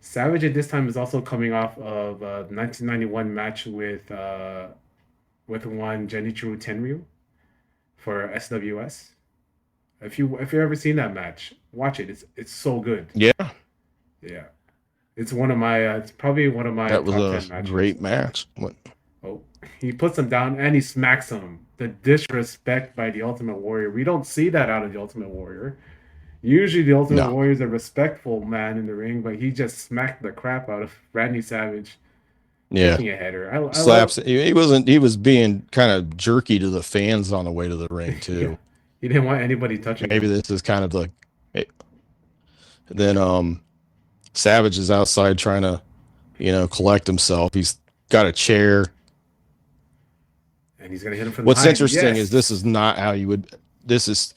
Savage at this time is also coming off of a 1991 match with one Genichiro Tenryu for SWS. If you ever seen that match, watch it. It's so good. Yeah, Yeah, it's probably one of my that was top a 10 matches. great match. What? Oh, he puts him down and he smacks him. The disrespect by the Ultimate Warrior. We don't see that out of the Ultimate Warrior. Usually, the Ultimate No, Warrior is a respectful man in the ring, but he just smacked the crap out of Randy Savage, yeah, taking a header. I love. slaps. He wasn't. He was being kind of jerky to the fans on the way to the ring Yeah, too. he didn't want anybody touching Maybe him. this is kind of the. Then Savage is outside trying to, collect himself. He's got a chair. And he's gonna hit him from What's behind. interesting is this Yes. is not how you would. This is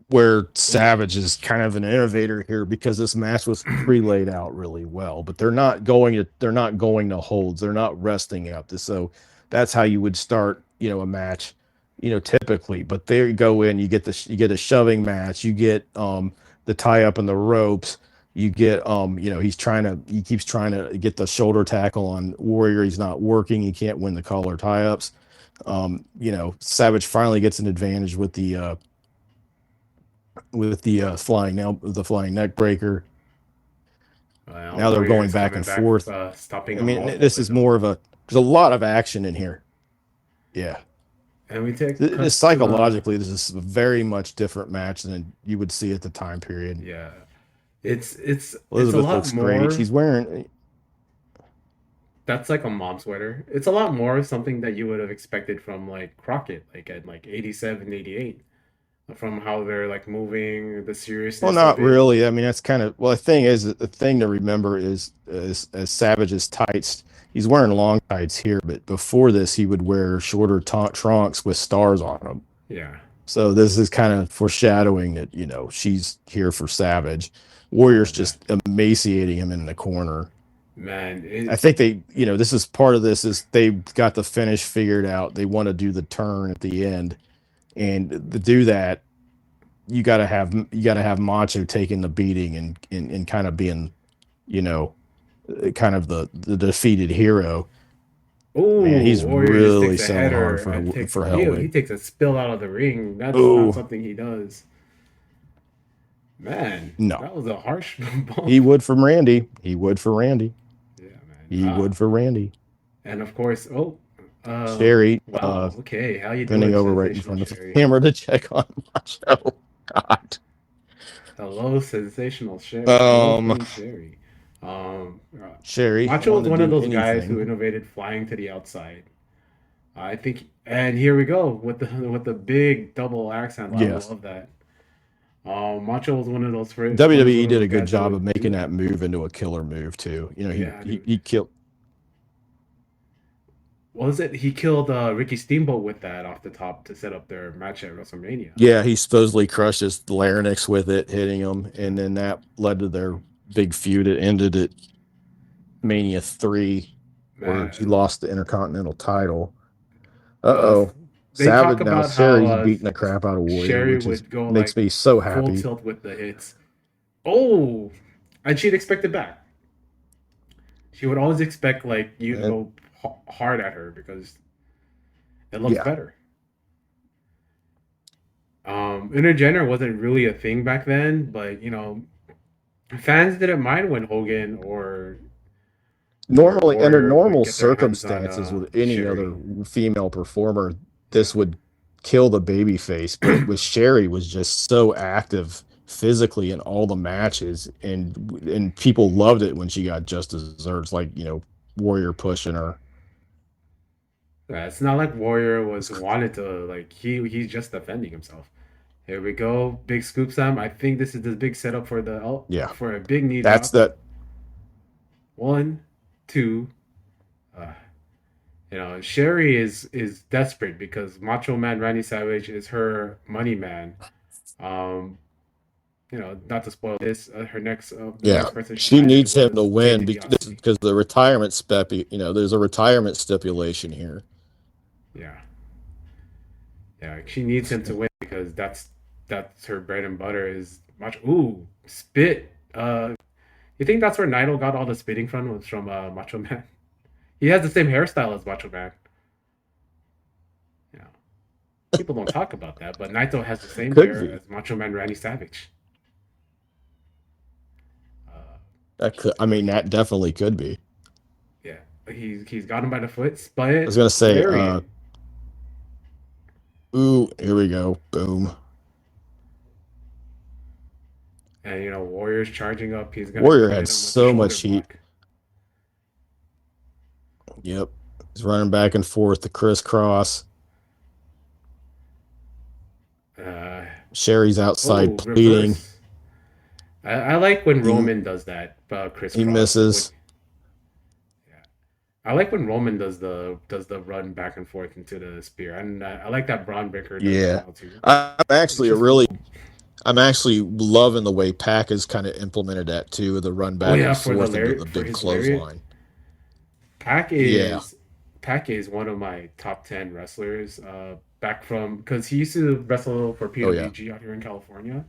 where Savage is kind of an innovator here because this match was pre-laid out really well, but they're not going to holds. They're not resting up. So that's how you would start, a match, typically. But there you go in, you get a shoving match, you get the tie up in the ropes, you get he keeps trying to get the shoulder tackle on Warrior. He's not working. He can't win the collar tie ups. Savage finally gets an advantage with the flying neck breaker. Well, Now they're Warrior going is back coming and back, forth. stopping I a mean, multiple this is victim. more of there's a lot of action in here. Yeah. And we take This cut to the psychologically, this is a very much different match than you would see at the time period. yeah. It's a Elizabeth lot looks great. more. She's wearing, That's like a mom sweater. It's a lot more something that you would have expected from like Crockett, like at like 87, 88, from how they're like moving, the well, seriousness of not it. really. I mean, that's kind of, well, the thing to remember is as Savage's tights, he's wearing long tights here, but before this, he would wear shorter trunks with stars on them. Yeah. So this is kind of foreshadowing that, she's here for Savage. Warrior's Oh, just emaciating him in the corner. man, I think they, this is part of this is they got the finish figured out. They want to do the turn at the end, and to do that, you got to have Macho taking the beating and kind of being, you know, kind of the defeated hero. Man, oh, he's Warrior just really takes a selling hard header for and takes for he Hellwig. takes a spill out of the ring. That's not Oh something he does. Man, no, that was a harsh he bump. would from Randy. He would for Randy. Yeah, man. He would for Randy. And of course, Sherry, wow, okay, how you bending doing, over right in sensational front of the Sherry? camera to check on Macho. God. Hello, sensational Sherry. Hello, Um, Queen Sherry. Um, uh, Sherry Macho was wanted one to of do those guys who anything. innovated flying to the outside. I think, and here we go with the big double accent. I Yes. love that. Macho was one of those was one WWE of did those a good guys who job of would do making that that. move into a killer move too. He Yeah, he, dude. he killed. What was it? He killed Ricky Steamboat with that off the top to set up their match at WrestleMania. Yeah, he supposedly crushed his larynx with it, hitting him, Yeah, and then that led to their big feud. It ended at Mania 3, where he man. lost the Intercontinental title. Uh, Uh-oh. they talk Savage now about how Sherry's beating the crap out of Warrior, Sherry which is would go makes like me so full happy. tilt with the hits. Oh, and she'd expect it back. She would always expect like you to And go hard at her because it looks yeah, better. Intergender wasn't really a thing back then, but fans didn't mind when Hogan or normally under Warrior would normal get their hands on circumstances with any other Sherry. female performer, Yeah, this would kill the baby face. But with Sherry was just so active physically in all the matches, and people loved it when she got just desserts, like Warrior pushing her. yeah, it's not like Warrior was wanted to like he's just defending himself. Here we go, big scoop slam. I think this is the big setup for Yeah, for a big knee that's drop. that. One, two. Uh, Sherry is desperate because Macho Man Randy Savage is her money man. Um, not to spoil this, the Yeah, next person she she landed needs him to was Ted win DiBiase. because the retirement step. There's a retirement stipulation here. Yeah, yeah, she needs him to win because that's her bread and butter is Macho. Ooh, spit. You think that's where Naito got all the spitting from? Was from Macho Man? He has the same hairstyle as Macho Man. You know, people don't talk about that, but Naito has the same Could hair be. as Macho Man Randy Savage. Uh, That could. I mean, that definitely could be. yeah, he's got him by the foot, I was split gonna say. lariat, Ooh, here we go. Boom. and Warrior's charging up. He's gonna Warrior credit had him with the so shoulder much heat. block. Yep. He's running back and forth the crisscross. Uh, Sherry's outside oh, pleading. reverse. I like when He Roman does that he crisscross. misses. Yeah, I like when Roman does the run back and forth into the spear, and I like that Braun Breaker does it Yeah. now too. I'm It's actually a just really cool. I'm actually loving the way Pac has kind of implemented that too, the run Oh back yeah, and for the forth into lariat the for big his lariat. clothesline. Pac Yeah. is Pac is one of my top 10 wrestlers. Back from because he used to wrestle for Oh yeah. PWG out here in California,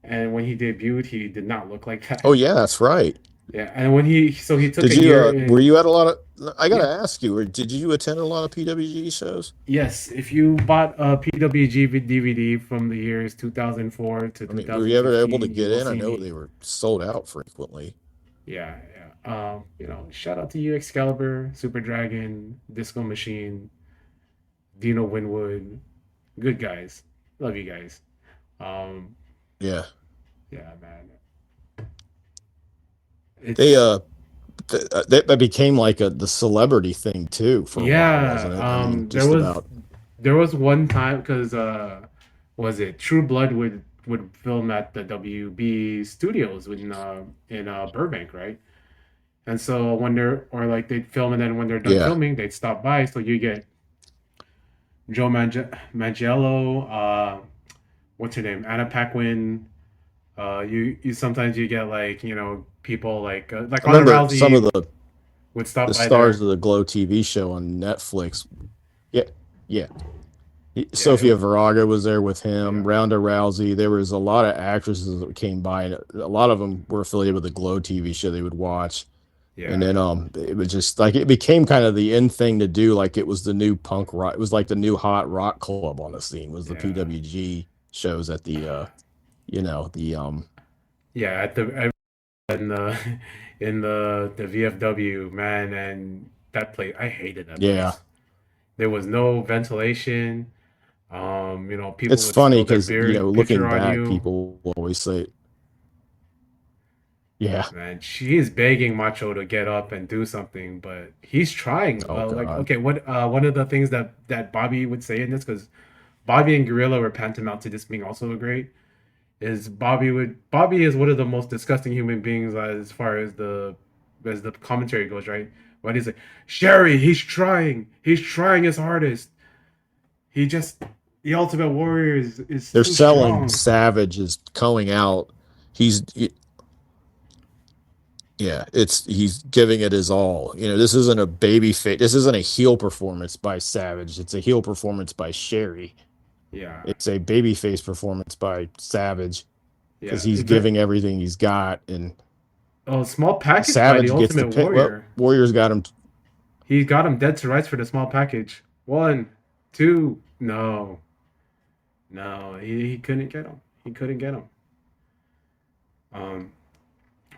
and when he debuted, he did not look like Oh that. yeah, that's right. Yeah, and when he took Did a you year were in. you at a lot of I gotta Yeah, ask you, did you attend a lot of PWG shows? yes. If you bought a PWG DVD from the years 2004 to I mean, were you ever able to 2015, you get will in? I see know me. they were sold out frequently. Yeah, yeah. Shout out to you, Excalibur, Super Dragon, Disco Machine, Dino Winwood. Good guys. Love you guys. Um, Yeah. yeah, man. They It's that became like the celebrity thing too for a while, yeah. wasn't it? I mean, There just was about. there was one time because was it True Blood would film at the WB studios in Burbank, right? And so when they're or like they'd film and then when they're done Yeah. filming, they'd stop by. So you get Joe Mangiello, what's her name? Anna Paquin, You sometimes you get like people like I Ronda remember some of Rousey would the stop by stars there. of the Glow TV show on Netflix. Yeah, yeah. Yeah, Sofia Vergara was there with him. yeah, Ronda Rousey. There was a lot of actresses that came by, and a lot of them were affiliated with the Glow TV show they would watch. And yeah, then it was just like it became kind of the in thing to do. Like it was the new punk rock. It was like the new hot rock club on the scene. Was the yeah, PWG shows at the the yeah. In the in the VFW, man, and that place, I hated that yeah. place. There was no ventilation. People It's would funny spill their because beer pitcher looking on back, you. people will always say, yeah, Man, she is begging Macho to get up and do something, but he's trying. oh Like, god, okay, what? One of the things that Bobby would say in this, because Bobby and Gorilla were tantamount to this being also great, is Bobby is one of the most disgusting human beings as far as the commentary goes, right? But he's like, Sherry, he's trying his hardest. He just the Ultimate Warrior is they're too selling strong. Savage is going out. He's Yeah, he's giving it his all. This isn't a baby face. This isn't a heel performance by Savage. It's a heel performance by Sherry. Yeah, It's a baby face performance by Savage because yeah. he's giving everything he's got, and Oh, small package by the Savage gets the Ultimate pin. Well, Warrior. Warriors got him. He got him dead to rights for the small package. One, two, no, no, he couldn't get him. He couldn't get him. Um,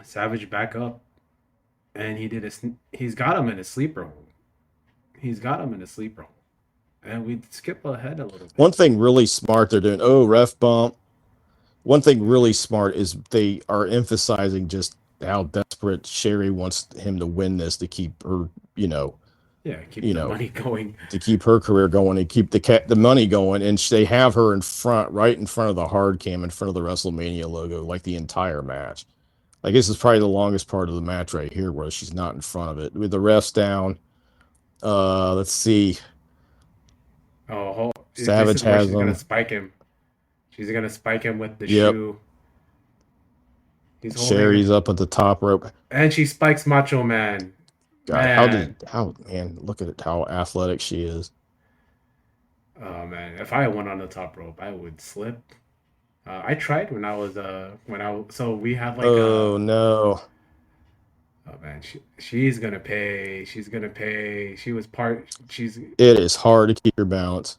Savage back up, and he's got him in a sleeper hold. He's got him in a sleeper hold, and we skip ahead a little bit. One thing really smart they're doing. Oh, ref bump. One thing really smart is they are emphasizing just how desperate Sherry wants him to win this to keep her, Yeah, keep you the know, money going. to keep her career going and keep the money going. And they have her in front, right in front of the hard cam, in front of the WrestleMania logo, like the entire match. Like this is probably the longest part of the match right here, where she's not in front of it with the refs down. Let's see. This Savage is where has she's gonna them. spike him. She's gonna spike him with the Yep. shoe. He's holding, Sherry's up at the top rope. and she spikes Macho Man. God, Man, man, look at it, how athletic she is. oh man, if I went on the top rope, I would slip. I tried so we had like Oh no. oh man, she's gonna pay. She's gonna pay. She's It is hard to keep your balance.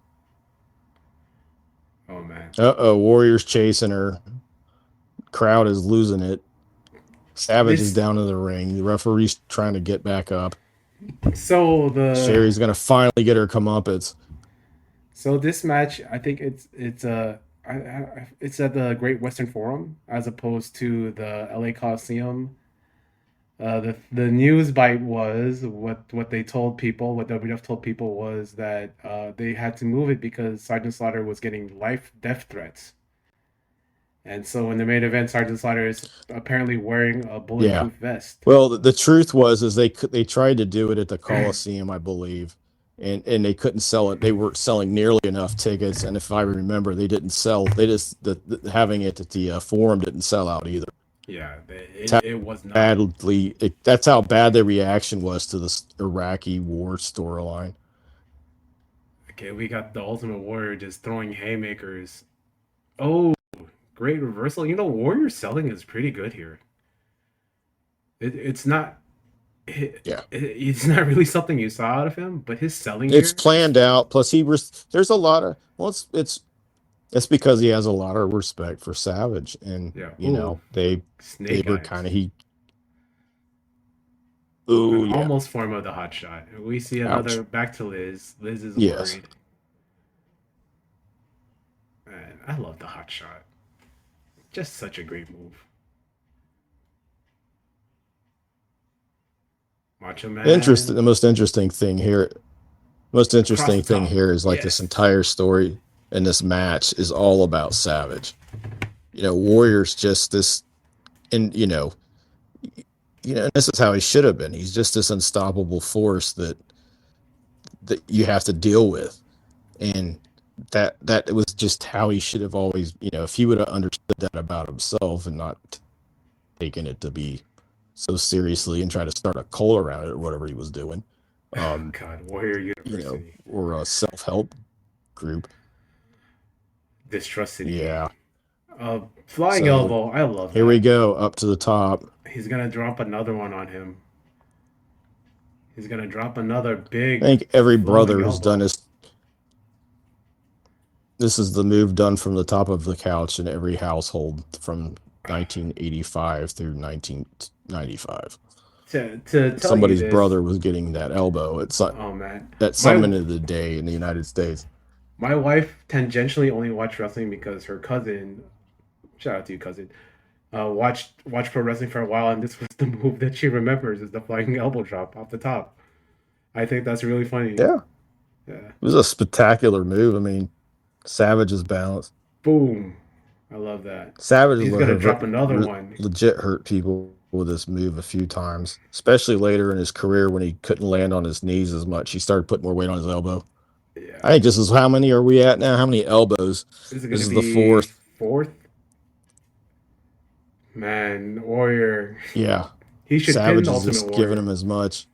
oh man. Warriors chasing her. Crowd is losing it. Savage is This down in the ring. The referee's trying to get back up. so the Sherry's gonna finally get her comeuppance. so this match, I think it's at the Great Western Forum as opposed to the LA Coliseum. The news bite was what they told people, what WWF told people was that they had to move it because Sergeant Slaughter was getting life death threats. And so in the main event, Sergeant Slaughter is apparently wearing a bulletproof vest. Well, the truth was is they tried to do it at the Coliseum, I believe, and they couldn't sell it. They weren't selling nearly enough tickets, and if I remember, they didn't sell. They just having it at the Forum didn't sell out either. Yeah, it was not. That's how bad the reaction was to the Iraqi war storyline. Okay, we got the Ultimate Warrior just throwing haymakers. Oh, great reversal. Warrior selling is pretty good here. It's not. It's not really something you saw out of him, but his selling It's here. planned out. Plus, there's a lot of it's because he has a lot of respect for Savage, and Yeah. they Snake were eyes. kind of An almost form of the hot shot. We see another Ouch. back to Liz. Liz is Yes. worried. Man, I love the hot shot. Just such a great move. Macho Man. The most interesting thing here is like Yes. this entire story in this match is all about Savage. Warrior's just this, and this is how he should have been. He's just this unstoppable force that you have to deal with, and that was just how he should have always, if he would have understood that about himself and not taken it to be so seriously and try to start a cult around it or whatever he was doing. God, Warrior University. Or a self-help group. Distrusted. Yeah. Flying So, elbow. I love that. Here we go, up to the top. He's gonna drop another one on him. He's gonna drop another big. I think every brother elbow. has done this. This is the move done from the top of the couch in every household from 1985 through 1995. To tell Somebody's you this, brother was getting that elbow at some oh man, at some end of the day in the United States. My wife tangentially only watched wrestling because her cousin, shout out to you, cousin, watched pro wrestling for a while, and this was the move that she remembers is the flying elbow drop off the top. I think that's really funny. Yeah. Yeah. It was a spectacular move. I mean, Savage's balance. Boom. I love that. Savage He's gonna drop another one. Legit hurt people with this move a few times, especially later in his career when he couldn't land on his knees as much. He started putting more weight on his elbow. Yeah. I think this is how many are we at now? How many elbows? This is the fourth. Fourth. Man, Warrior. Yeah. He should Savage pin is just Ultimate giving Warrior. him as much.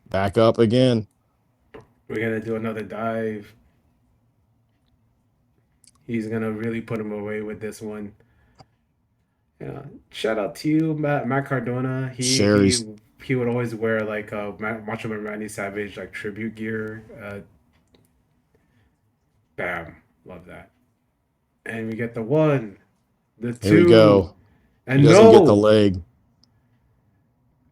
Back up again. We're gonna do another dive. He's gonna really put him away with this one. Yeah. Shout out to you, Matt Cardona. He would always wear like Macho Man Randy Savage like tribute gear. Bam, love that. And we get the one, the two. Here we go. And he doesn't get the leg.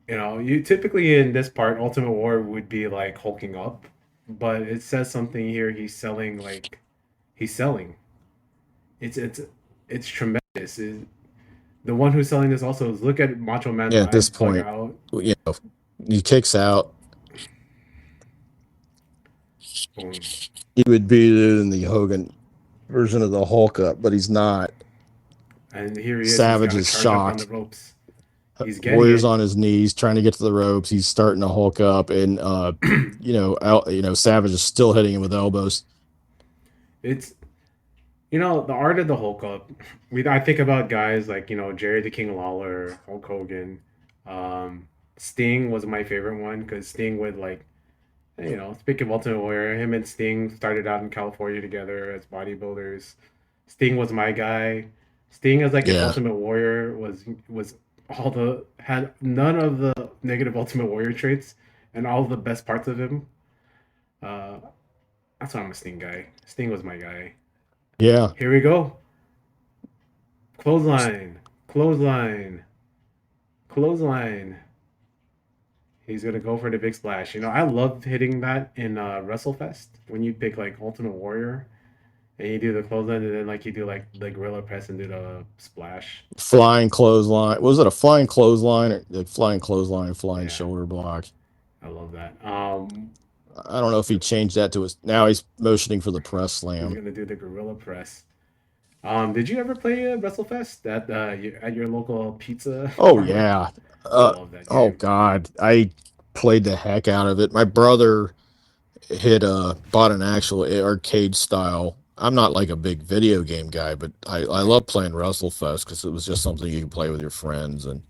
You typically in this part, Ultimate War would be like hulking up, but it says something here. He's selling. It's tremendous. The one who's selling this also is look at Macho Man. Yeah, at this point, he kicks out. Boom. He would be in the Hogan version of the Hulk up, but he's not. And here he is. Savage is shocked. Warrior's on his knees trying to get to the ropes. He's starting to Hulk up, and Savage is still hitting him with elbows. It's the art of the Hulk up. I think about guys like Jerry the King Lawler, Hulk Hogan, Sting was my favorite one because Sting would speaking of Ultimate Warrior, him and Sting started out in California together as bodybuilders. Sting was my guy. Sting as an Ultimate Warrior had none of the negative Ultimate Warrior traits and all the best parts of him. That's why I'm a Sting guy. Sting was my guy. Yeah. Here we go. Clothesline. He's gonna go for the big splash. I love hitting that in WrestleFest when you pick like Ultimate Warrior and you do the clothesline and then you do the gorilla press and do the splash. Flying clothesline. Was it a flying clothesline or the flying clothesline, flying shoulder block? I love that. I don't know if he changed that to his. Now he's motioning for the press slam. He's gonna do the gorilla press. Did you ever play WrestleFest at your local pizza? Oh yeah. I love that game. Oh god, I played the heck out of it. My brother had bought an actual arcade style. I'm not like a big video game guy, but I love playing WrestleFest because it was just something you could play with your friends, and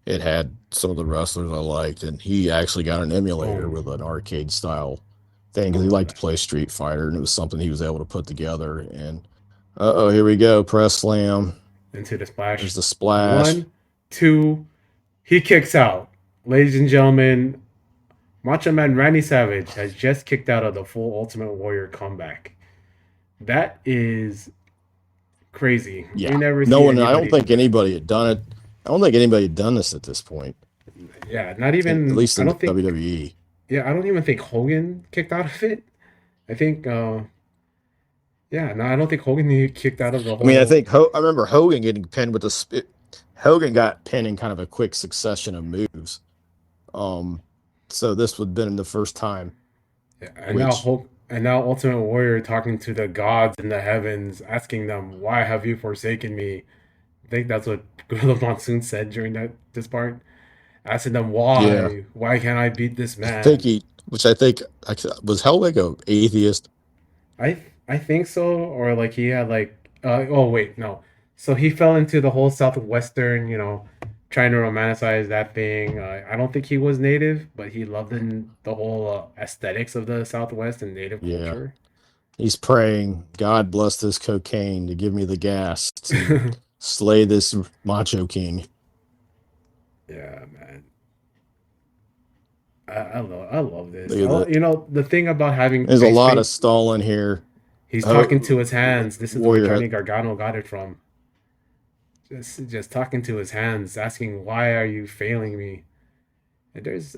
it had some of the wrestlers I liked. And he actually got an emulator with an arcade style thing because he liked to play Street Fighter, and it was something he was able to put together. And here we go, press slam into the splash. There's the splash. 1, 2. He kicks out. Ladies and gentlemen, Macho Man Randy Savage has just kicked out of the full Ultimate Warrior comeback. That is crazy. Yeah. I don't think anybody had done it. I don't think anybody had done this at this point. Yeah, not even. At least in WWE. Yeah, I don't even think Hogan kicked out of it. I think. I don't think Hogan kicked out of the whole. I mean, I remember Hogan getting pinned with the. Hogan got pinned in kind of a quick succession of moves. So this would have been the first time. Yeah, and now Ultimate Warrior talking to the gods in the heavens, asking them, "Why have you forsaken me?" I think that's what Gorilla Monsoon said during this part. Asking them why. Yeah. Why can't I beat this man? I think was Hellwig an atheist? I I think so, or like he had like oh wait, no. So he fell into the whole southwestern, trying to romanticize that thing. I don't think he was native, but he loved the whole aesthetics of the Southwest and native Yeah. culture. He's praying, God bless this cocaine to give me the gas to slay this Macho King. Yeah, man. I love this. Look at that. The thing about having There's a face lot paint, of stalling here. he's talking to Oh, his hands. This is where Warrior. Johnny Gargano got it from. Just talking to his hands, asking, "Why are you failing me?" And there's,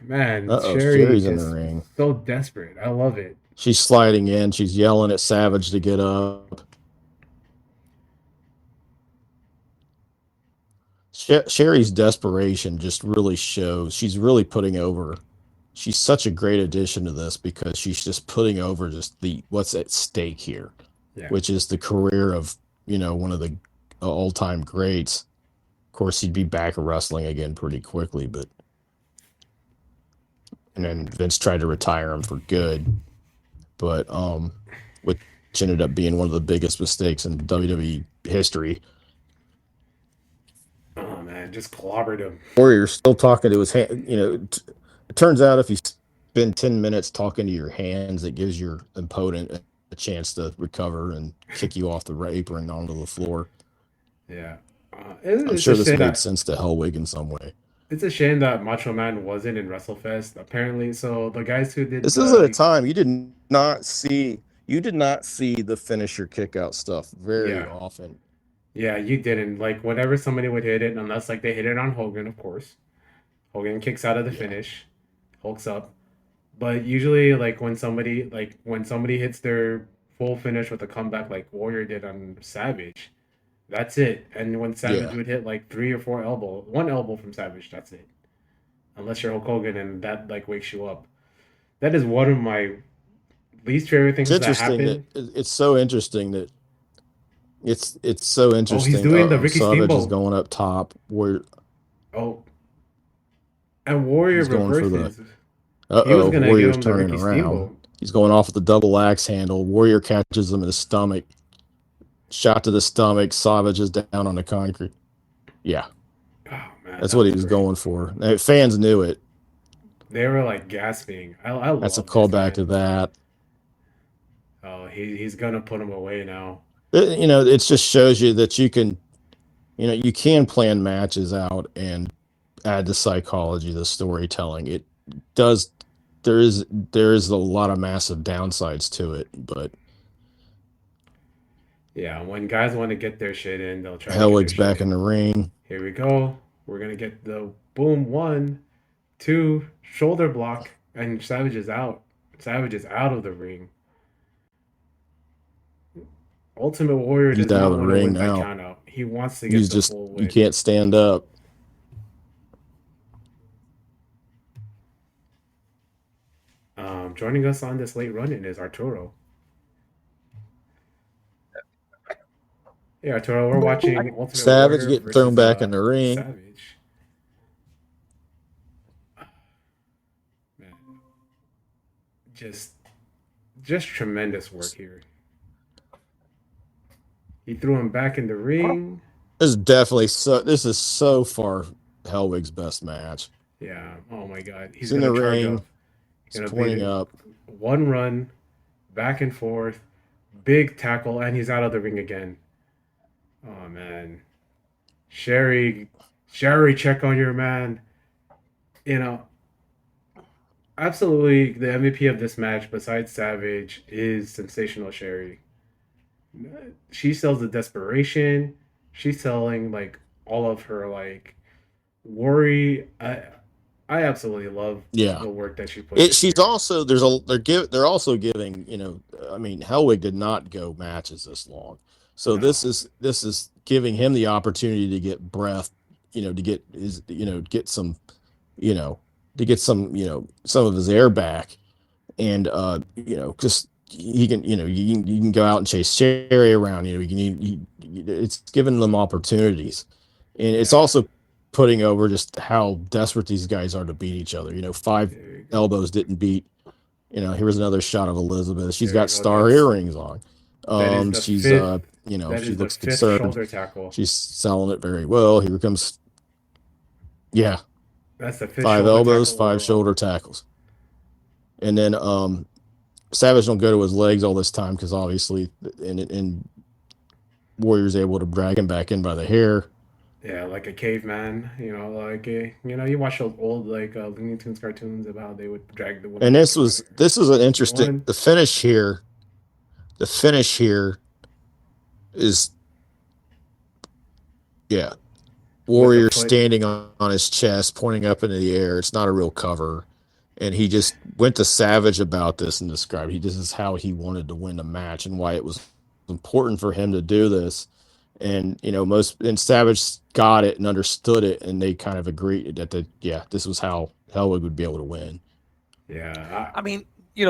man, Sherry Sherry's in the just ring. so desperate. I love it. She's sliding in. She's yelling at Savage to get up. Sherry's desperation just really shows. She's really putting over. She's such a great addition to this because she's just putting over just what's at stake here, Yeah. which is the career of one of the all-time greats. Of course, he'd be back wrestling again pretty quickly, and then Vince tried to retire him for good, but which ended up being one of the biggest mistakes in WWE history. Oh man, just clobbered him. Warrior's still talking to his hand. It turns out if you spend 10 minutes talking to your hands, it gives your opponent a chance to recover and kick you off the apron onto the floor. Yeah. I'm sure this made sense to Hellwig in some way. It's a shame that Macho Man wasn't in WrestleFest, apparently. So the guys who did This is at a time you did not see the finisher kick out stuff very often. Yeah, you didn't. Like whenever somebody would hit it, unless like they hit it on Hogan, of course. Hogan kicks out of the finish, hulks up. But usually like when somebody hits their full finish with a comeback like Warrior did on Savage, that's it. And when Savage would hit like 3 or 4 one elbow from Savage, that's it. Unless you're Hulk Hogan and that like wakes you up. That is one of my least favorite things that happened. It's so interesting that it's so interesting. Oh, he's doing the Ricky Savage Steamboat. is going up top. And Warrior reverses. Warrior's turning around. Steamboat. He's going off with the double axe handle. Warrior catches him in the stomach. Shot to the stomach. Savage is down on the concrete. Yeah. Oh man, that's what he was going for. Fans knew it. They were like gasping. I that's a callback to that. Oh, he's gonna put him away now. It just shows you that you can plan matches out and add the psychology, the storytelling. It does. There is a lot of massive downsides to it, but yeah, when guys want to get their shit in, they'll try. Hellwig's back in the ring. Here we go. We're gonna get the boom 1, 2 shoulder block, and Savage is out. Savage is out of the ring. Ultimate Warrior does not want to win by count out. He wants to get the full win. You can't stand up. Joining us on this late run-in is Arturo. Hey Arturo, we're watching Ultimate Savage Warrior getting thrown back in the ring. Savage. Man. Just tremendous work here. He threw him back in the ring. This is so far Hellwig's best match. Yeah. Oh my God. He's in the ring. He's pointing up. One run, back and forth, big tackle, and he's out of the ring again. Oh man. Sherry, check on your man. Absolutely the MVP of this match, besides Savage, is Sensational Sherry. She sells the desperation. She's selling like all of her like worry. I absolutely love the work that she puts. She's also they're also giving Hellwig did not go matches this long, so this is giving him the opportunity to get breath, to get his get some some of his air back, and just he can you can go out and chase Sherry around. It's giving them opportunities, and it's also putting over just how desperate these guys are to beat each other. 5 elbows didn't beat Here's another shot of Elizabeth. She's There you got go. star earrings on. That is the She's fifth. she The looks fifth concerned. shoulder tackle. She's selling it very well. Here comes, yeah, That's the fifth 5 shoulder elbows, tackle 5 overall. shoulder tackles. And then Savage don't go to his legs all this time because obviously, and Warrior's able to drag him back in by the hair. Yeah, like a caveman. You watch those old Looney Tunes cartoons about how they would drag the woman. And this is an interesting. One. The finish here is, yeah, Warrior foot. standing on his chest, pointing up into the air. It's not a real cover. And he just went to Savage about this and described this is how he wanted to win the match and why it was important for him to do this. And Savage got it and understood it, and they kind of agreed that this was how Hellwig would be able to win. Yeah, I mean,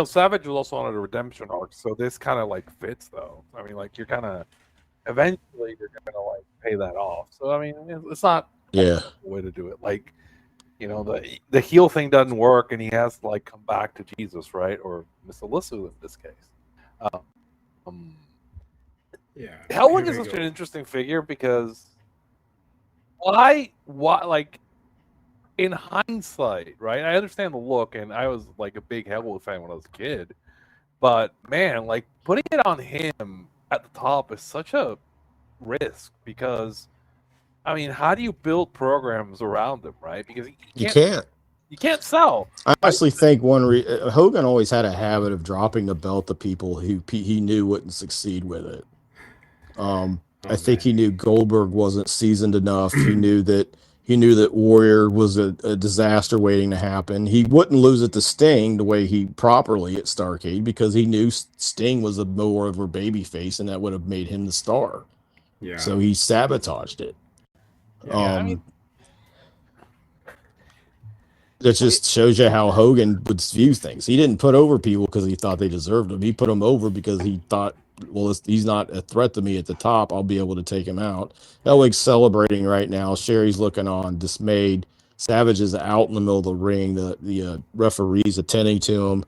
Savage was also on a redemption arc, so this kind of like fits though. I mean, like you're kind of eventually you're gonna like pay that off. So I mean, it's not the way to do it. Like the heel thing doesn't work, and he has to like come back to Jesus, right, or Miss Alyssa in this case. yeah. Hellwig is such an interesting figure because why like in hindsight, right? I understand the look, and I was like a big Hellwig fan when I was a kid, but man, like putting it on him at the top is such a risk because I mean, how do you build programs around him, right? Because you can't sell. I honestly think Hogan always had a habit of dropping the belt to people who he knew wouldn't succeed with it. I think he knew Goldberg wasn't seasoned enough. He knew that Warrior was a disaster waiting to happen. He wouldn't lose it to Sting the way he properly at Starrcade because he knew Sting was more of a babyface, and that would have made him the star. Yeah. So he sabotaged it. That just shows you how Hogan would view things. He didn't put over people because he thought they deserved him. He put them over because he thought, well, he's not a threat to me at the top. I'll be able to take him out. Hellwig's celebrating right now. Sherry's looking on, dismayed. Savage is out in the middle of the ring. The referee's attending to him.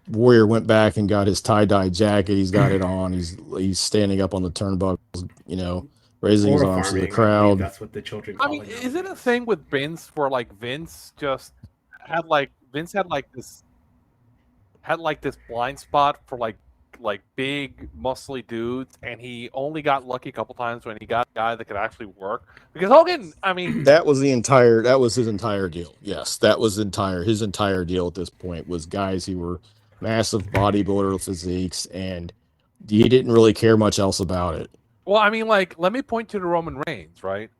Warrior went back and got his tie-dye jacket. He's got it on. He's standing up on the turnbuckles, raising his arms to the crowd. That's what the children call it. Is it a thing with Vince where like Vince had this blind spot for like big muscly dudes, and he only got lucky a couple times when he got a guy that could actually work? Because Hogan, I mean, that was his entire deal. Yes, that was his entire deal at this point was guys who were massive bodybuilder physiques, and he didn't really care much else about it. Well, I mean, like, let me point to the Roman Reigns, right?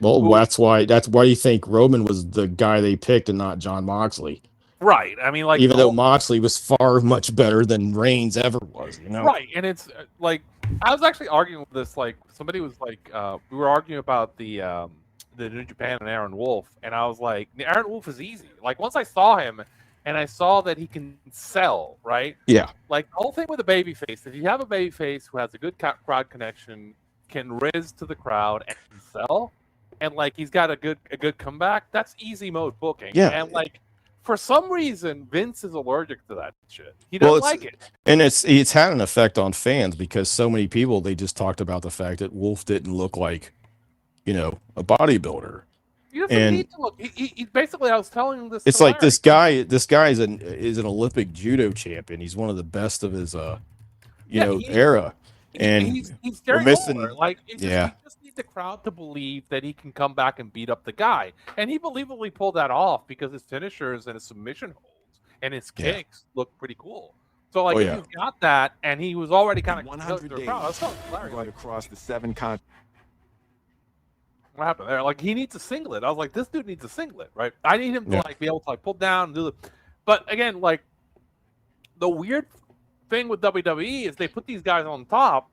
That's why you think Roman was the guy they picked and not John Moxley. Right. I mean, like, even though Moxley was far much better than Reigns ever was, Right. And it's like, I was actually arguing with this, like, somebody was like, we were arguing about the New Japan and Aaron Wolf, and I was like, Aaron Wolf is easy. Like, once I saw him, and I saw that he can sell, right? Yeah. Like, the whole thing with a babyface, if you have a babyface who has a good crowd connection, can riz to the crowd and can sell, and, like, he's got a good comeback, that's easy mode booking. Yeah. And, like, for some reason, Vince is allergic to that shit. He doesn't like it. And it's had an effect on fans because so many people, they just talked about the fact that Wolf didn't look like, a bodybuilder. He doesn't need to look. He basically, I was telling him this. It's like this guy is an Olympic judo champion. He's one of the best of his era. And he's very missing. Like, you just need the crowd to believe that he can come back and beat up the guy, and he believably pulled that off because his finishers and his submission holds and his kicks look pretty cool. So like, he's got that, and he was already kind of 100 days. Right across the 7 continents. What happened there? Like, he needs a singlet. I was like, this dude needs a singlet, right? I need him to like be able to like pull down and do it. But again, like, the weird thing with WWE is they put these guys on top.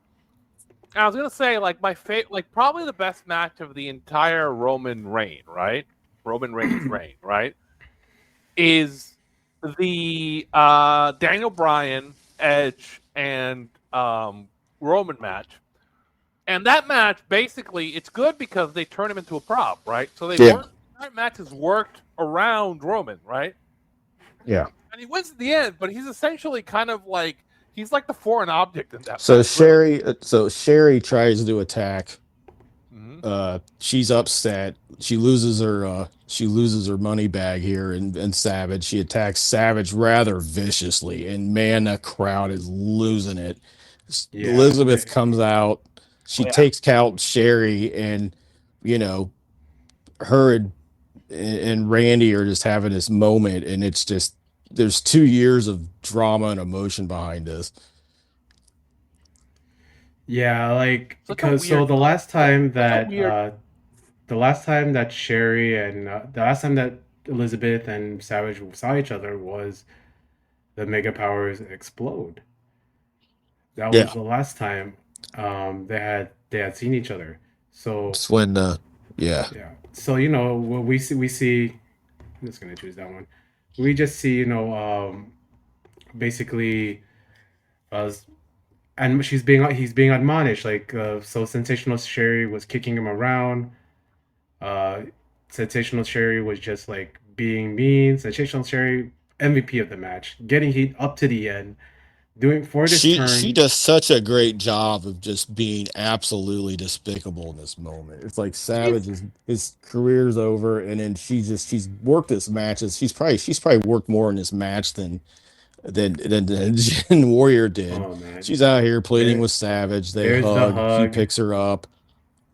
And I was gonna say, like, my like, probably the best match of the entire Roman reign, right? Roman Reigns reign, right? Is the Daniel Bryan, Edge, and Roman match. And that match, basically, it's good because they turn him into a prop, right? So that matches worked around Roman, right? Yeah. And he wins at the end, but he's essentially kind of like he's like the foreign object in that. So match. Sherry tries to attack. Mhm. She's upset. She loses her money bag here in Savage. She attacks Savage rather viciously, and man, the crowd is losing it. Yeah. Elizabeth comes out. She Oh, yeah. takes out Sherry, and her and Randy are just having this moment, and it's just there's 2 years of drama and emotion behind this. Yeah, like Such a because so weird the last time that weird- Sherry and the last time that Elizabeth and Savage saw each other was the Mega Powers explode. That Yeah. was the last time they had seen each other. So It's when yeah. So we see I'm just gonna choose that one. We just see basically and he's being admonished like so Sensational Sherry was kicking him around. Sensational Sherry was just like being mean. Sensational Sherry MVP of the match, getting heat up to the end, doing for this She turn. does such a great job of just being absolutely despicable in this moment. It's like Savage his career's over, and then she's worked this match. She's probably worked more in this match than Jen Warrior did. Oh man, She's out here pleading There- with Savage. They there's the hug. He hug. picks her up.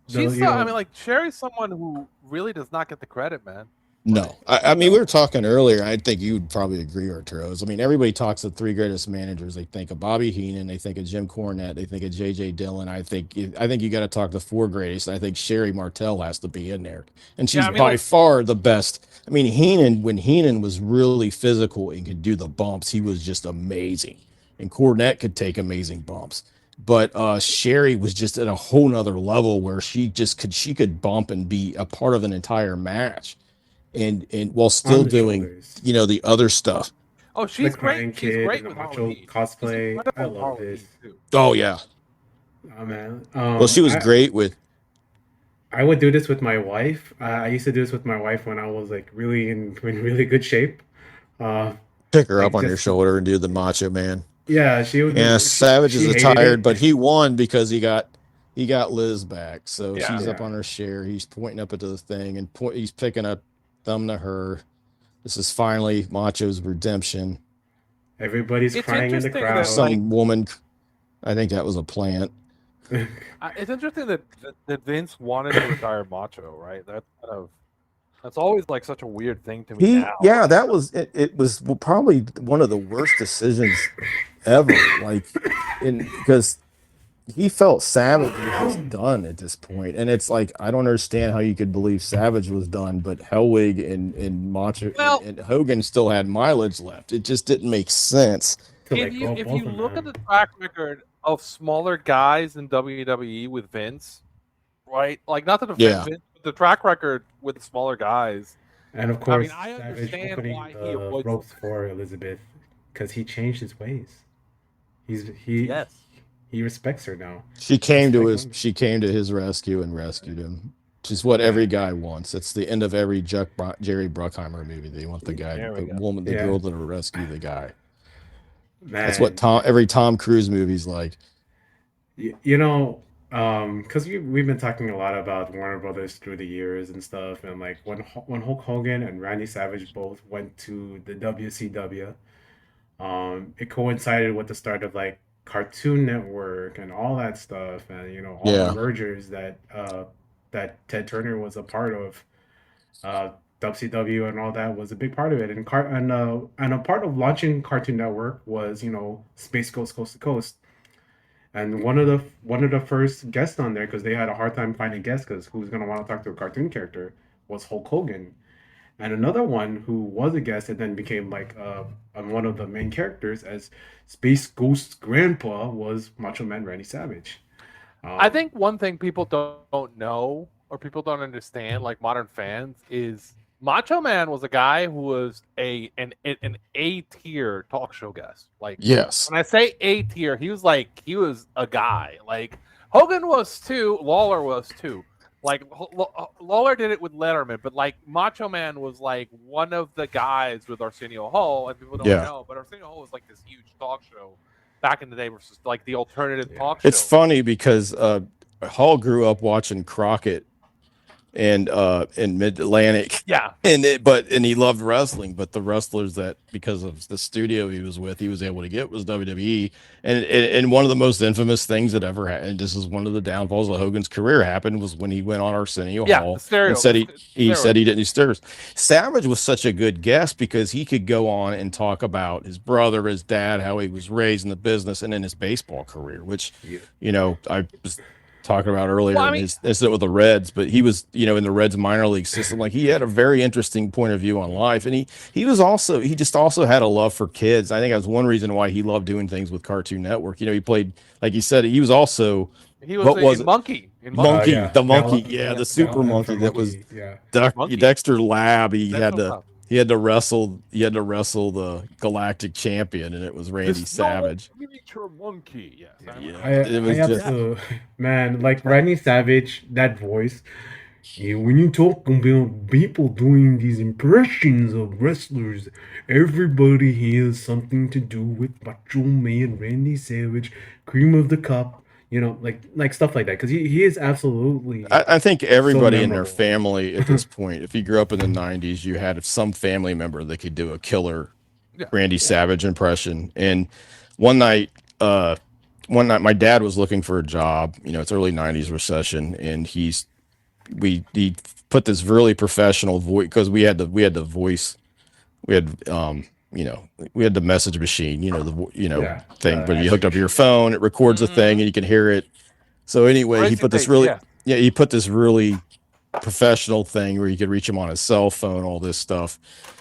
She's I mean, like Sherry's someone who really does not get the credit, man. No, I mean, we were talking earlier. I think you would probably agree, Arturo. I mean, everybody talks of three greatest managers. They think of Bobby Heenan, they think of Jim Cornette, they think of J.J. Dillon. I think you got to talk the four greatest. I think Sherry Martel has to be in there, and she's by far the best. I mean, when Heenan was really physical and could do the bumps, he was just amazing, and Cornette could take amazing bumps. But Sherry was just at a whole nother level where she could bump and be a part of an entire match. And while still doing the other stuff. Oh, she's great. She's great with with Macho cosplay. I love this. Oh yeah. Oh man. Well, she was great with. I would do this with my wife. I used to do this with my wife when I was like really in really good shape. Pick her up on your shoulder and do the Macho Man. Yeah, she would. Yeah, Savage is retired, but he won because he got Liz back. So she's up on her chair. He's pointing up into the thing and he's picking up thumb to her. This is finally Macho's redemption. Everybody's crying in the crowd. Some woman, I think that was a plant. It's interesting that Vince wanted to retire Macho, right? That's always like such a weird thing to me. Yeah, that was it was probably one of the worst decisions ever. Like, because he felt Savage was done at this point, and it's like I don't understand how you could believe Savage was done, but Hellwig and Macho and Hogan still had mileage left. It just didn't make sense. If you look at the track record of smaller guys in WWE with Vince, right? Like not to defend Vince, but the track record with the smaller guys. And of course, I Savage understand opening why he the avoids ropes for Elizabeth because he changed his ways. He respects her now. She came to his rescue and rescued him. Which is what every guy wants. It's the end of every Jerry Bruckheimer movie. They want the girl to rescue the guy. Man. That's what every Tom Cruise movie's like. Because we've been talking a lot about Warner Brothers through the years and stuff, and like when Hulk Hogan and Randy Savage both went to the WCW, it coincided with the start of like Cartoon Network and all that stuff, and all the mergers that Ted Turner was a part of. WCW and all that was a big part of it, and a part of launching Cartoon Network was Space Ghost Coast to Coast, and one of the first guests on there, because they had a hard time finding guests because who's going to want to talk to a cartoon character, was Hulk Hogan, and another one who was a guest and then became like one of the main characters as Space Ghost's grandpa was Macho Man Randy Savage. I think one thing people don't know or people don't understand, like modern fans, is Macho Man was a guy who was an A-tier talk show guest. Like, yes, when I say A-tier, he was a guy. Like Hogan was too, Lawler was too, Like Lawler did it with Letterman, but like Macho Man was like one of the guys with Arsenio Hall, and people don't know, but Arsenio Hall was like this huge talk show back in the day versus like the alternative talk show. It's funny because Hall grew up watching Crockett and in Mid-Atlantic. Yeah. And he loved wrestling, but the wrestlers that, because of the studio he was with, he was able to get was WWE. And one of the most infamous things that ever happened, and this is one of the downfalls of Hogan's career, happened was when he went on Arsenio Hall and said he said he didn't do steroids. Savage was such a good guest because he could go on and talk about his brother, his dad, how he was raised in the business, and then his baseball career, which I was talking about earlier in his incident with the Reds, but he was, in the Reds minor league system. Like, he had a very interesting point of view on life, and he just also had a love for kids. I think that was one reason why he loved doing things with Cartoon Network. He played, like you said, he was also Monkey. The super monkey that was Dexter Lab. He had to wrestle the Galactic Champion, and it was Randy Savage. Miniature monkey, Man, like Randy Savage, that voice. Yeah, when you talk about people doing these impressions of wrestlers, everybody has something to do with Macho Man, Randy Savage, cream of the cup, like stuff like that. Because he is absolutely. I think everybody in their family at this point, if you grew up in the '90s, you had some family member that could do a killer Randy Savage impression. And one night, my dad was looking for a job. It's early '90s recession, and he put this really professional voice, because we had the voice, we had the message machine, thing, but you hooked up your phone, it records a thing and you can hear it. So anyway, he put this really professional thing where you could reach him on his cell phone, all this stuff.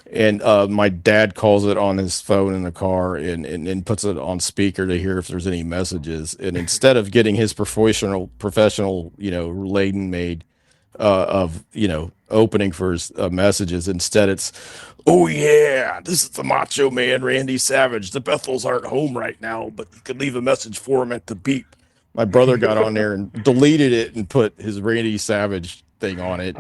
And my dad calls it on his phone in the car and puts it on speaker to hear if there's any messages. And instead of getting his professional, laden made of opening for his messages, instead it's, "Oh yeah, this is the Macho Man, Randy Savage. The Bethels aren't home right now, but you could leave a message for him at the beep." My brother got on there and deleted it and put his Randy Savage thing on it.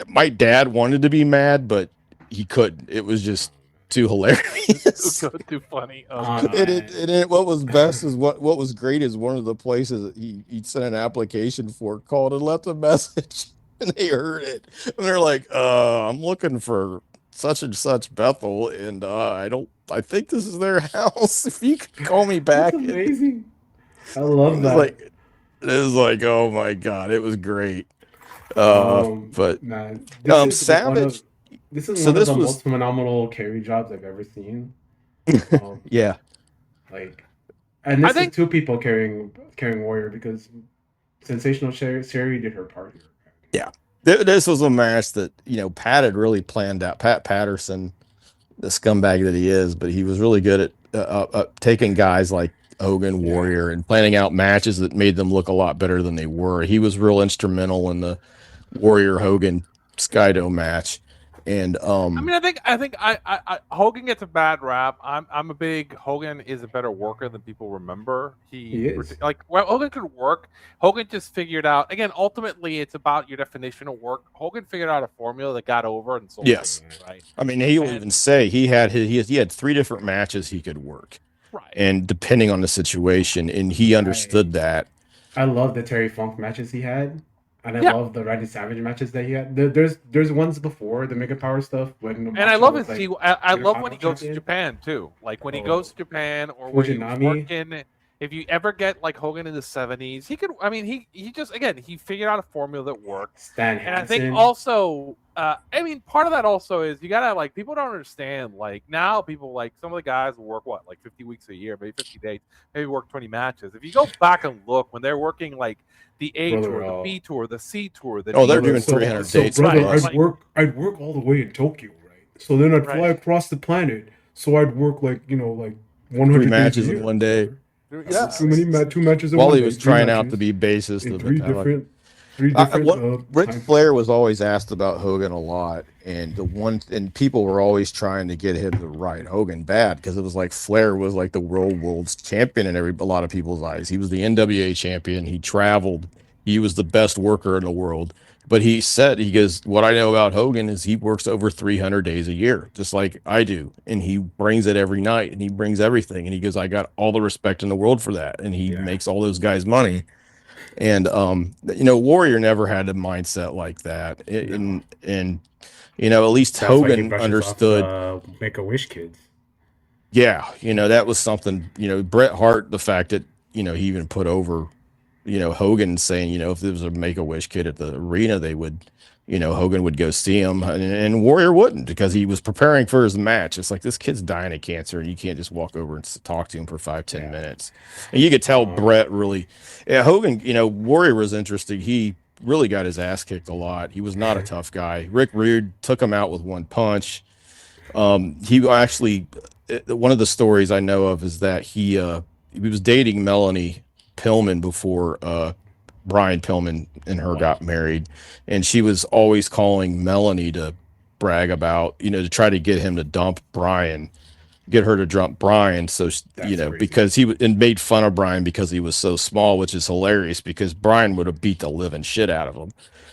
My dad wanted to be mad, but he couldn't. It was just too hilarious. Too funny. What was best is what was great is one of the places he sent an application for called and left a message, and they heard it, and they're like, "I'm looking for such and such Bethel, and I think this is their house. If you could call me back." That's amazing. I love that. It was like, oh my god, it was great. Savage. This is one of the most phenomenal carry jobs I've ever seen. Yeah. And this is two people carrying Warrior, because Sensational Sherry did her part here. Yeah. This was a match that, Pat had really planned out. Pat Patterson, the scumbag that he is, but he was really good at taking guys like Hogan, Warrior, and planning out matches that made them look a lot better than they were. He was real instrumental in the Warrior Hogan Skydo match. And I think Hogan gets a bad rap. I'm a big Hogan is a better worker than people remember. He is. Hogan could work. Hogan just figured out, again, ultimately it's about your definition of work. Hogan figured out a formula that got over and sold. Yes. Right. I mean, he'll even say he had 3 different matches he could work. Right. And depending on the situation, and he understood that. I love the Terry Funk matches he had. And I love the Randy Savage matches that he had. There's ones before the Mega Power stuff. I love it. I love when he goes to Japan too. Like when he goes to Japan, or when he's working. If you ever get like Hogan in the '70s, he could. I mean, he just, again, he figured out a formula that worked. Stan Hansen. And I think also, part of that also is you gotta, people don't understand. Like now, people, like some of the guys will work 50 weeks a year, maybe 50 days, maybe work 20 matches. If you go back and look when they're working like the A tour, the B tour, the C tour, they're doing 300 dates. Brother, I'd work all the way in Tokyo, right? So then I'd fly across the planet. So I'd work 100 matches in one day. Yeah, two matches. While he was trying out to be bassist of three the different. Ric Flair was always asked about Hogan a lot, and people were always trying to get him to write Hogan bad, because it was like Flair was like the world's champion in a lot of people's eyes. He was the NWA champion. He traveled. He was the best worker in the world. But he said, he goes, what I know about Hogan is he works over 300 days a year, just like I do. And he brings it every night and he brings everything. And he goes, I got all the respect in the world for that. And he makes all those guys money. And, Warrior never had a mindset like that. And at least That's why he Hogan brushes understood. off, Make-A-Wish kids. Yeah. That was something, Bret Hart, the fact that, he even put over, Hogan saying, if there was a Make-A-Wish kid at the arena, they would, Hogan would go see him, and Warrior wouldn't, because he was preparing for his match. It's like, this kid's dying of cancer, and you can't just walk over and talk to him for 5-10 minutes. And you could tell Bret really, Hogan, Warrior was interesting. He really got his ass kicked a lot. He was not a tough guy. Rick Rude took him out with one punch. He actually, one of the stories I know of is that he was dating Melanie Pillman before Brian Pillman and her got married, and she was always calling Melanie to brag about, to try to get him to dump Brian, get her to dump Brian. So, because and made fun of Brian because he was so small, which is hilarious because Brian would have beat the living shit out of him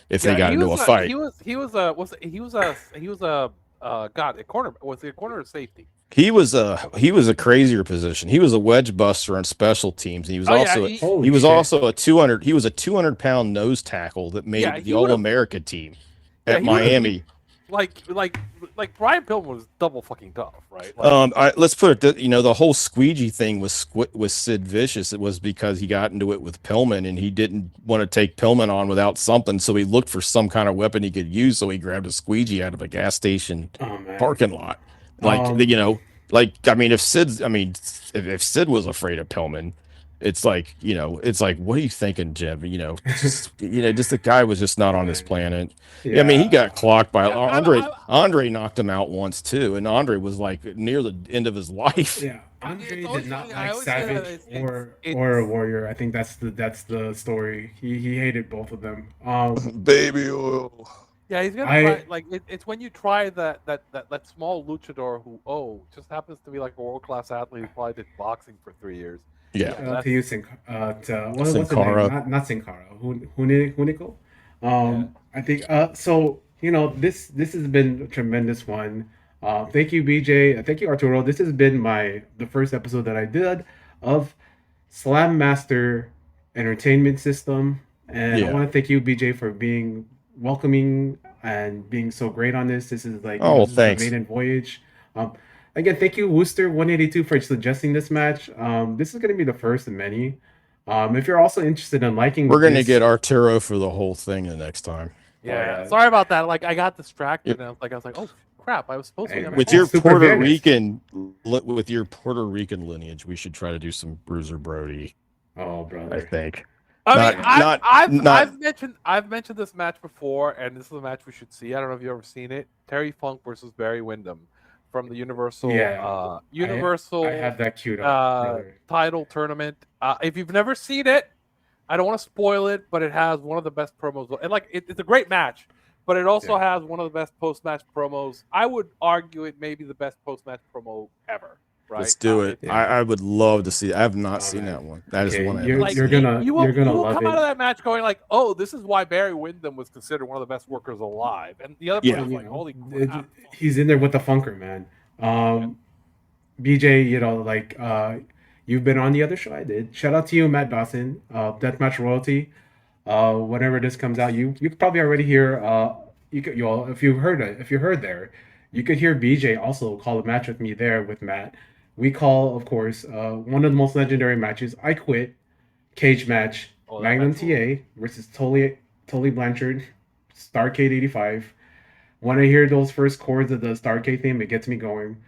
if they got into a fight. He was a corner. Was he a corner or safety? He was a crazier position. He was a wedge buster on special teams. And he was also a 200-pound nose tackle that made the All-America team at Miami. Like Brian Pillman was double fucking tough, right? Let's put it, the whole squeegee thing was Sid Vicious. It was because he got into it with Pillman and he didn't want to take Pillman on without something, so he looked for some kind of weapon he could use. So he grabbed a squeegee out of a gas station parking lot. If Sid was afraid of Pillman, it's like, what are you thinking, Jim? Just the guy was just not on this planet. Yeah. He got clocked by Andre knocked him out once too, and Andre was like near the end of his life. Yeah, Andre did not like Savage or Warrior. I think that's the story. He hated both of them. Baby oil. Yeah, he's gonna try. It's when you try that small luchador who just happens to be like a world class athlete who probably did boxing for 3 years. Yeah, to use what's the name? Not Sin Cara. Hunico. I think so. This has been a tremendous one. Thank you, BJ. Thank you, Arturo. This has been the first episode that I did of Slam Master Entertainment System, and I want to thank you, BJ, for being welcoming and being so great on this. This is thanks. The maiden voyage. Again, thank you, Wooster 182, for suggesting this match. This is going to be the first of many. If you're also interested in liking, we're going to get Arturo for the whole thing the next time. Yeah, sorry about that. I got distracted, and I was like, oh crap, I was supposed to. With your Puerto Rican lineage, we should try to do some Bruiser Brody. Oh, brother, I think. I've mentioned this match before, and this is a match we should see. I don't know if you've ever seen it. Terry Funk versus Barry Windham from the Universal. I have that queued up. Title tournament. If you've never seen it, I don't want to spoil it, but it has one of the best promos. And it's a great match, but it also has one of the best post-match promos. I would argue it may be the best post-match promo ever. Right? Let's do it. I would love to see it. I have not seen that one. That is one. You're gonna love come out of that match going like, oh, this is why Barry Windham was considered one of the best workers alive, and the other person was like, holy crap. He's in there with the funker, man. BJ, you've been on the other show I did. Shout out to you, Matt Dawson, Deathmatch Royalty. Whenever this comes out, you could probably already hear. If you heard there, you could hear BJ also call a match with me there with Matt. We call, of course, one of the most legendary matches. I Quit cage match. Magnum TA versus Tully Blanchard, Starcade 85. When I hear those first chords of the Starcade theme, it gets me going.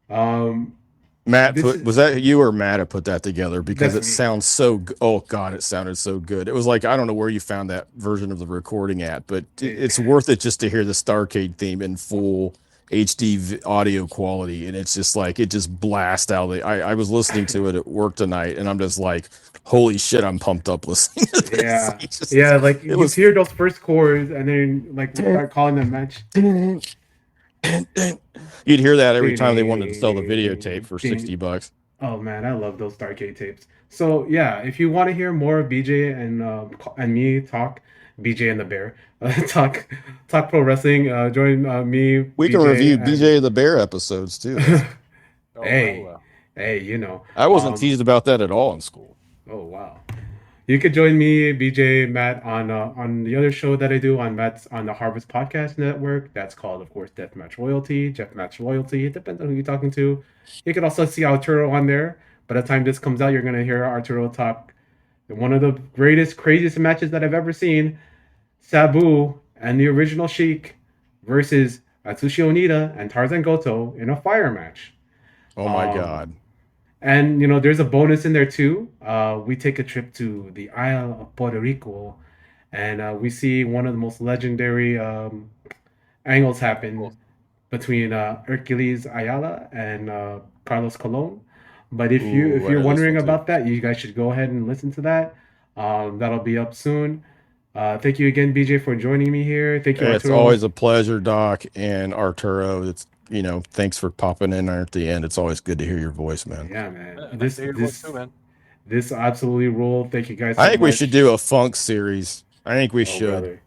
Matt, was that you or Matt that put that together? Because it sounds so good. Oh, God, it sounded so good. It was like, I don't know where you found that version of the recording at, but it's worth it just to hear the Starcade theme in full HD audio quality. And it's just like, it just blasts out. I was listening to it at work tonight, and I'm just like, holy shit, I'm pumped up listening to this. You hear those first chords, and then we start calling them match. You'd hear that every time they wanted to sell the videotape for $60. Oh man, I love those Stargate tapes. So yeah, if you want to hear more of BJ and me talk, BJ and the Bear talk pro wrestling, join me, We can BJ, review and BJ the Bear episodes too. That's, Oh, hey, well. hey, you know, I wasn't teased about that at all in school. oh wow. You could join me, BJ, Matt, on the other show that I do on Matt's on the Harvest Podcast Network. That's called, of course, Deathmatch Royalty, Deathmatch Royalty. It depends on who you're talking to. You can also see Arturo on there. By the time this comes out, you're gonna hear Arturo talk one of the greatest, craziest matches that I've ever seen. Sabu and the original Sheik versus Atsushi Onita and Tarzan Goto in a fire match. Oh my Um, God. and there's a bonus in there too. We take a trip to the Isle of Puerto Rico, and we see one of the most legendary angles happen between Hercules Ayala and Carlos Colon. But if Ooh, I you're know this wondering one too. about that, you guys should go ahead and listen to that. That'll be up soon. Thank you again, BJ, for joining me here. Thank you, It's Arturo. always a pleasure, Doc and Arturo. It's thanks for popping in there at the end. It's always good to hear your voice, man. Yeah, man. Nice to hear your voice too, man. This absolutely ruled. Thank you guys so I think much. we should do a funk series. I think we Oh, should. brother.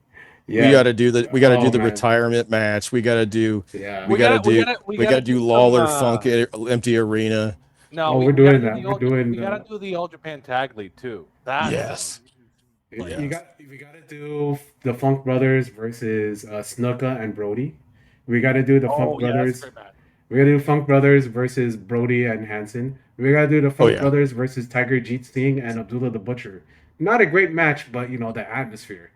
We Yeah. got to do the Oh, the man. retirement match. We got to do Yeah. we got to do we we got gotta to do some, Lawler Funk Empty Arena. No, Oh, we we're gotta doing do that. the We're all, doing we the- gotta do the All Japan Tag League too. That's Yes. We Yes. gotta do the Funk Brothers versus Snuka and Brody. We gotta do the Funk yeah, that's a Brothers. great match. We gotta do Funk Brothers versus Brody and Hanson. We gotta do the Funk yeah. Brothers versus Tiger Jeet Singh and Abdullah the Butcher. Not a great match, but the atmosphere.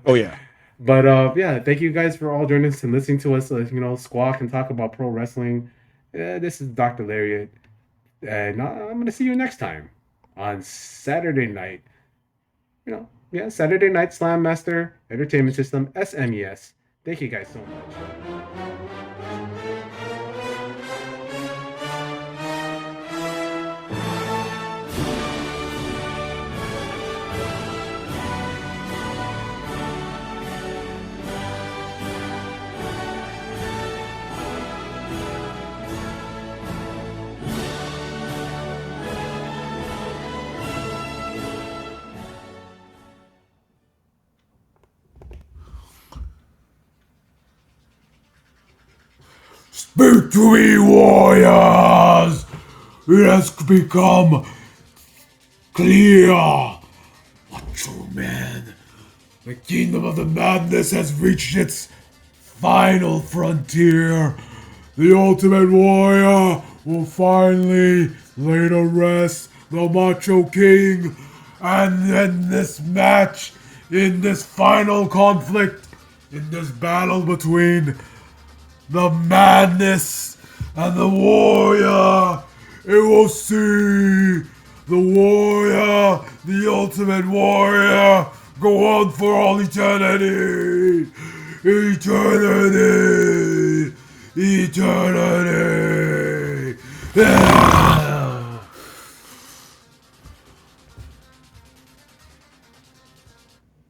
Oh yeah. But yeah, thank you guys for all joining us and listening to us. Squawk and talk about pro wrestling. This is Dr. Lariat, and I'm gonna see you next time on Saturday night. Saturday Night Slam Master Entertainment System, SMES. Thank you guys so much. Speak to me, warriors! It has become clear. Macho Man, the kingdom of the madness has reached its final frontier. The Ultimate Warrior will finally lay to rest the Macho King, and in this match, in this final conflict, in this battle between the madness and the warrior, it will see the warrior, the ultimate warrior, go on for all eternity. Eternity. Eternity.